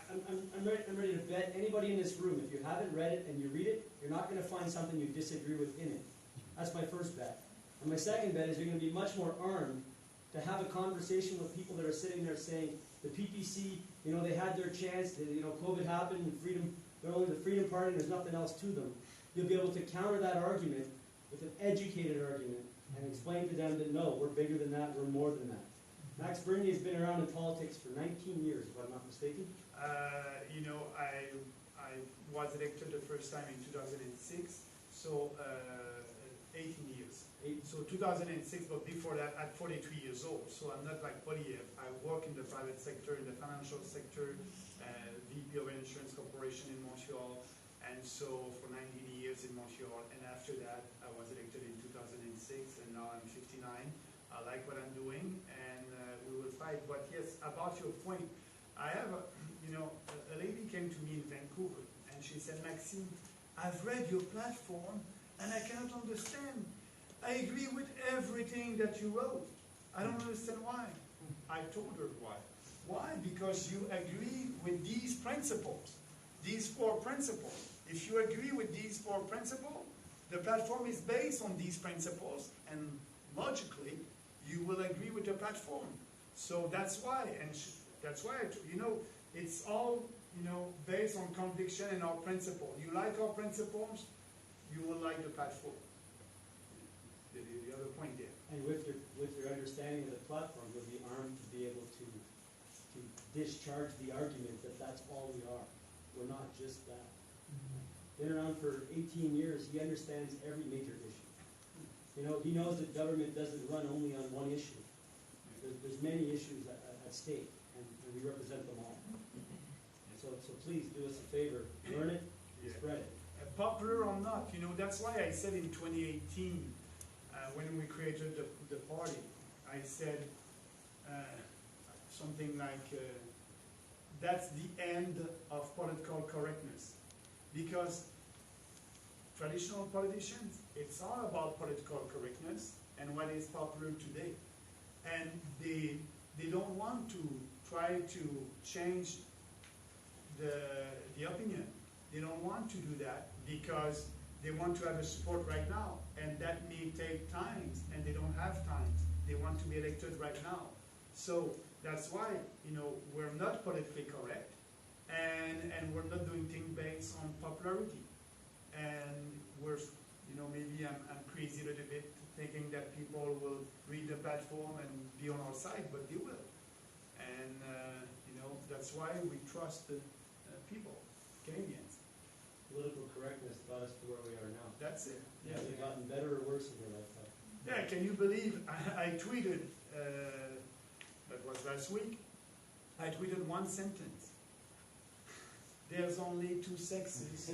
I'm ready to bet anybody in this room, if you haven't read it and you read it, you're not going to find something you disagree with in it. That's my first bet. And my second bet is you're going to be much more armed to have a conversation with people that are sitting there saying, the PPC, they had their chance, COVID happened, and freedom, they're only the Freedom Party, and there's nothing else to them. You'll be able to counter that argument with an educated argument and explain to them that no, we're bigger than that, we're more than that. Max Bernier has been around in politics for 19 years, if I'm not mistaken. I was elected the first time in 2006, so 18 years. So 2006, but before that, at 43 years old. So I'm not like Polyev. I work in the private sector, in the financial sector, VP of an insurance corporation in Montreal, and so for 19 years in Montreal. And after that, I was elected in 2006, and now I'm 59. I like what I'm doing, and we will fight. But yes, about your point, I have a lady came to me in Vancouver, and she said, Maxime, I've read your platform, and I cannot understand. I agree with everything that you wrote. I don't understand why. I told her why. Why? Because you agree with these principles, these 4 principles. If you agree with these 4 principles, the platform is based on these principles, and logically, you will agree with the platform. So that's why, and that's why, it's all, based on conviction and our principle. You like our principles, you will like the platform. The other point there. And with your understanding of the platform, you'll be armed to be able to discharge the argument that that's all we are. We're not just that. Been around for 18 years, he understands every major issue. He knows that government doesn't run only on one issue. There's many issues at stake, and we represent them all. So please do us a favor, learn it, spread it. Popular or not, that's why I said in 2018, when we created the party, I said something like, that's the end of political correctness. Because traditional politicians, it's all about political correctness and what is popular today. And they don't want to try to change the opinion. They don't want to do that because they want to have a support right now, and that may take time, and they don't have time. They want to be elected right now. So that's why, we're not politically correct, and we're not doing things based on popularity. And we're, maybe I'm crazy a little bit thinking that people will read the platform and be on our side, but they will. And, that's why we trust the people, Canadians. Political correctness got us to where we are now. That's it. Yeah. Has it gotten better or worse in your lifetime? Yeah, can you believe, I tweeted, that was last week, I tweeted one sentence. There's only 2 sexes.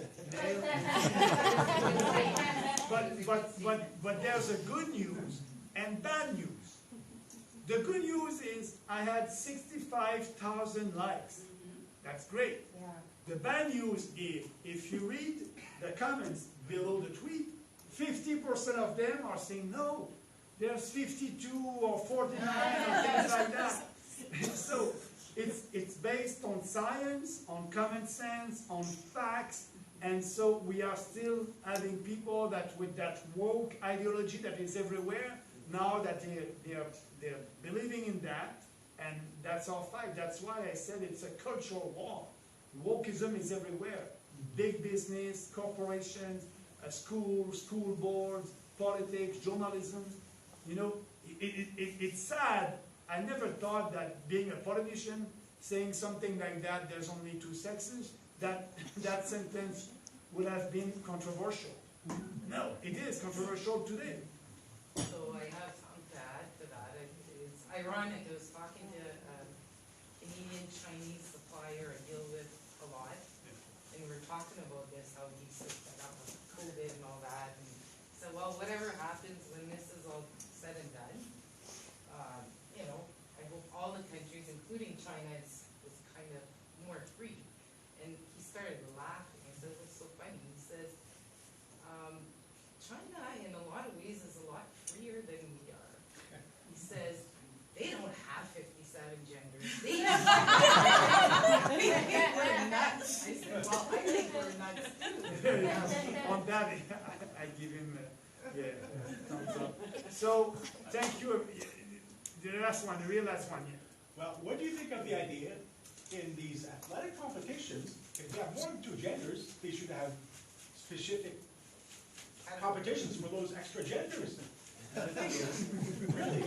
but there's a good news and bad news. The good news is I had 65,000 likes. That's great. Yeah. The bad news is, if you read the comments below the tweet, 50% of them are saying no. There's 52 or 49 or things like that. So it's based on science, on common sense, on facts. And so we are still having people that with that woke ideology that is everywhere, now that they're believing in that, and that's our fight. That's why I said it's a cultural war. Wokeism is everywhere. Big business, corporations, schools, school boards, politics, journalism. You know, it's sad. I never thought that being a politician, saying something like that, there's only two sexes, that sentence would have been controversial. No, it is controversial today. So I have something to add to that. It's ironic. I was talking to a Canadian Chinese supplier I deal with a lot, and we were talking about this, how he's so fed up with COVID and all that. And so, well, whatever happens when this is all said and done, you know, I hope all the countries, including China, is kind of more free. And he started laughing. I said, "What's so funny?" He says, "China, in a lot of ways, is a lot freer than we are." He says, "They don't have 57 genders. They think we're nuts." I said, "Well, I think we're nuts too." On that, I give him thumbs up. So, thank you. The last one, the real last one. Yeah. Well, what do you think of the idea in these athletic competitions, if you have more than two genders, they should have specific competitions for those extra genders? And the thing is, really,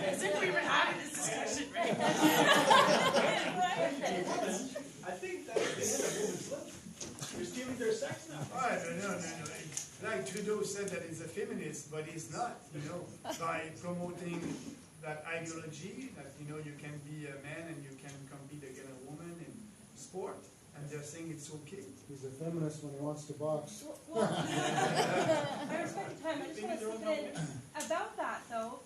As if we were having this discussion, right? I think that's the end of women's lib. You're stealing their sex now. Oh, no. Like Trudeau said that he's a feminist, but he's not, by promoting that ideology that, you can be a man and you can compete against a woman in sport, and they're saying it's okay. He's a feminist when he wants to box. Well, I respect your time. I just want to say about that, though,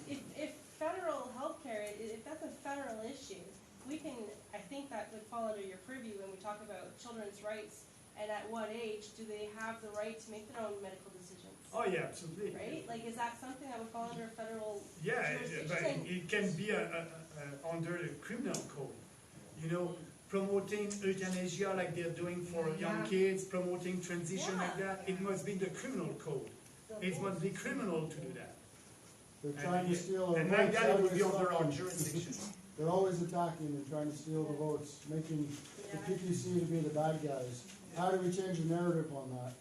if federal healthcare, if that's a federal issue, I think that would fall under your purview when we talk about children's rights, and at what age do they have the right to make their own medical decisions? Oh yeah, absolutely. Right? Like, is that something that would fall under federal jurisdiction? But it can be under the criminal code. Promoting euthanasia like they're doing for young kids, promoting transition like that, it must be the criminal code. It must be criminal to do that. They're trying to steal our and votes. like that, it would be under our jurisdiction. They're always attacking and trying to steal the votes, making the PPC to be the bad guys. How do we change the narrative on that?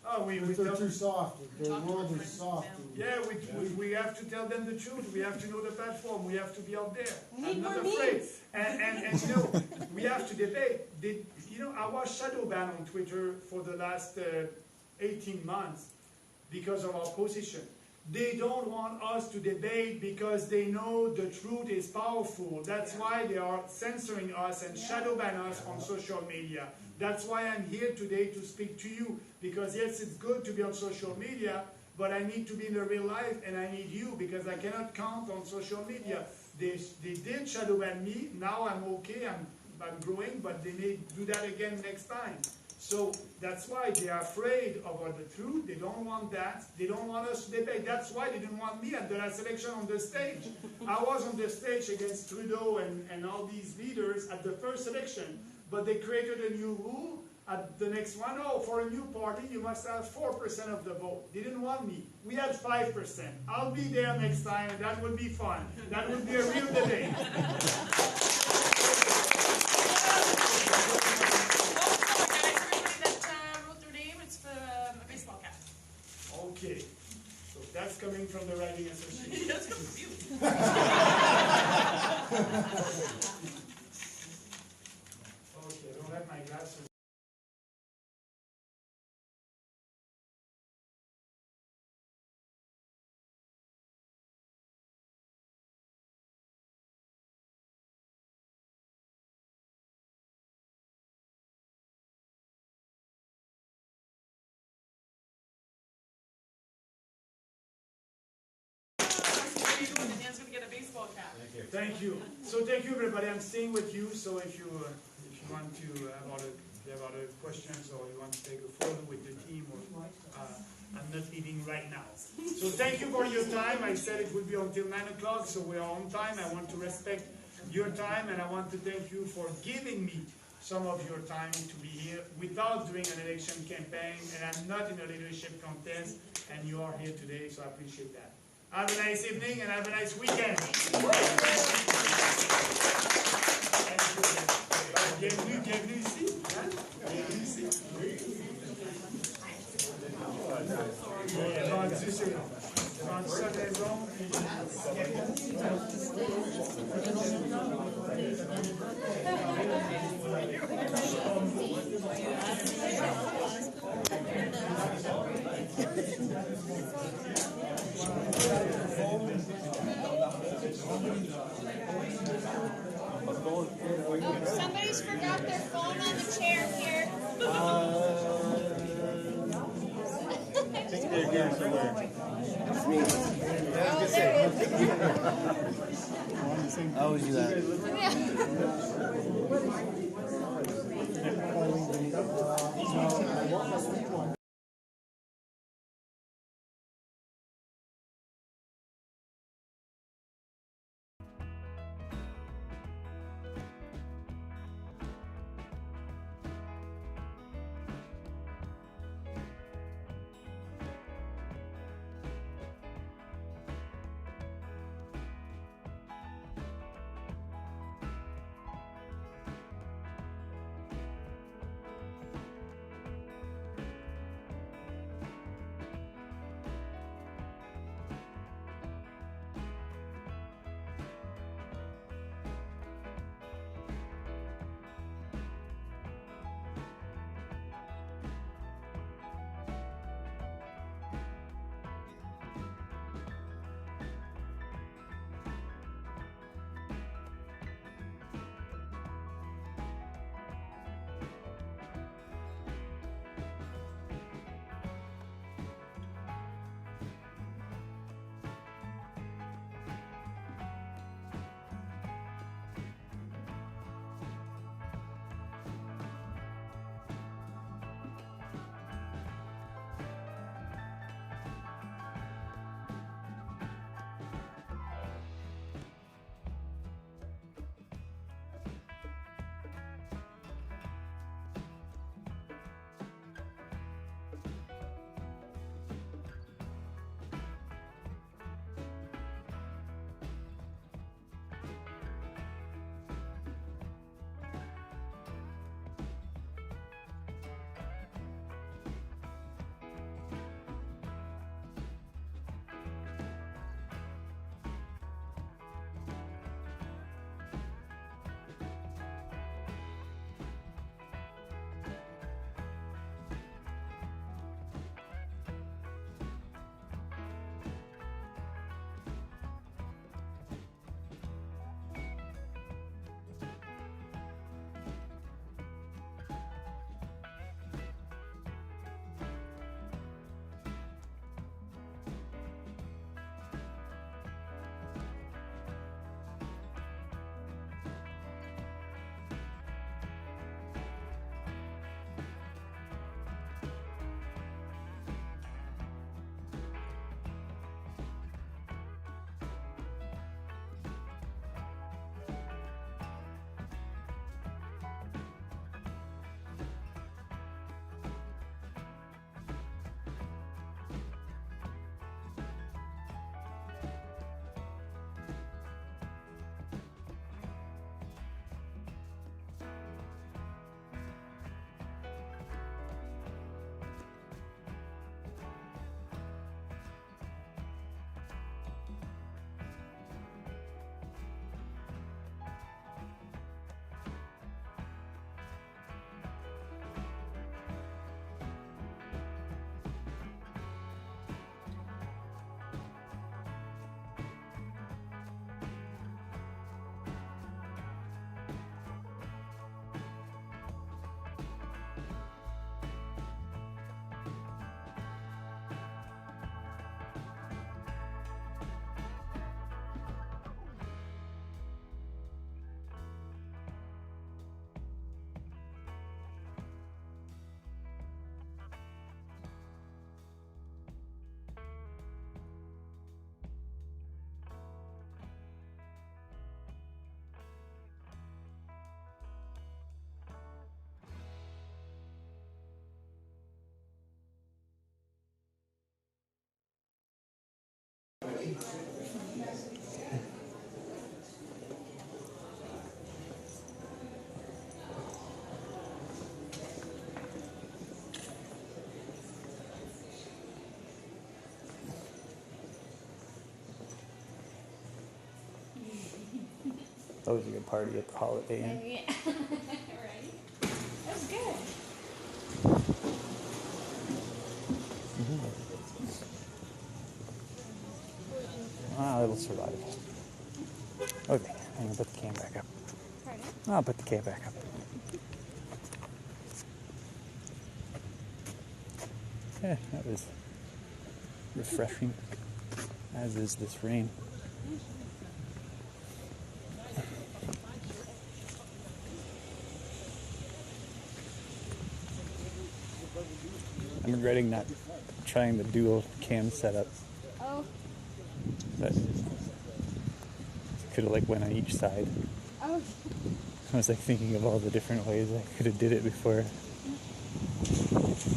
Oh, they're too soft. The world is soft. Yeah, we have to tell them the truth. We have to know the platform. We have to be out there. I'm not afraid. And we have to debate. I was shadow banned on Twitter for the last 18 months because of our position. They don't want us to debate because they know the truth is powerful. That's why they are censoring us and shadow ban us on social media. That's why I'm here today to speak to you. Because yes, it's good to be on social media, but I need to be in the real life, and I need you because I cannot count on social media. They did shadow ban me. Now I'm okay. I'm growing, but they may do that again next time. So that's why they are afraid of the truth. They don't want that. They don't want us to debate. That's why they didn't want me at the last election on the stage. I was on the stage against Trudeau and all these leaders at the first election, but they created a new rule at the next one. Oh, for a new party, you must have 4% of the vote. They didn't want me. We had 5%. I'll be there next time, and that would be fun. That would be a real debate. Okay, so that's coming from the Writing Association. That's coming from you. Okay, I don't have my glasses. Dan's gonna get a baseball cap. Thank you. So thank you, everybody. I'm staying with you. So if you want to have other questions or you want to take a photo with the team, or I'm not leaving right now. So thank you for your time. I said it would be until 9 o'clock, so we are on time. I want to respect your time, and I want to thank you for giving me some of your time to be here without doing an election campaign, and I'm not in a leadership contest, and you are here today, so I appreciate that. Have a nice evening and have a nice weekend. Bienvenue, bienvenue ici. Hein? Bienvenue ici. Vendu sa maison. Somebody's forgot their phone on the chair here. I think they're here somewhere. I always do that. Yeah. That was a good party at the Holiday Inn. Yeah. Right? That was good. Ah, it'll survive. Okay, I'm gonna put the can back up. Pardon? I'll put the can back up. Yeah, that was refreshing, as is this rain. I'm regretting not trying the dual cam setup. Oh. But could have like went on each side. Oh. I was like thinking of all the different ways I could have did it before I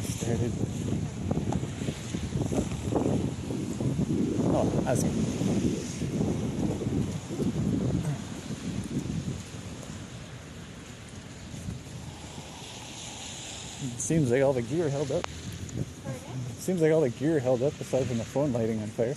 started. Oh, that's good. Seems like all the gear held up. Seems like all the gear held up aside from the phone lighting on fire.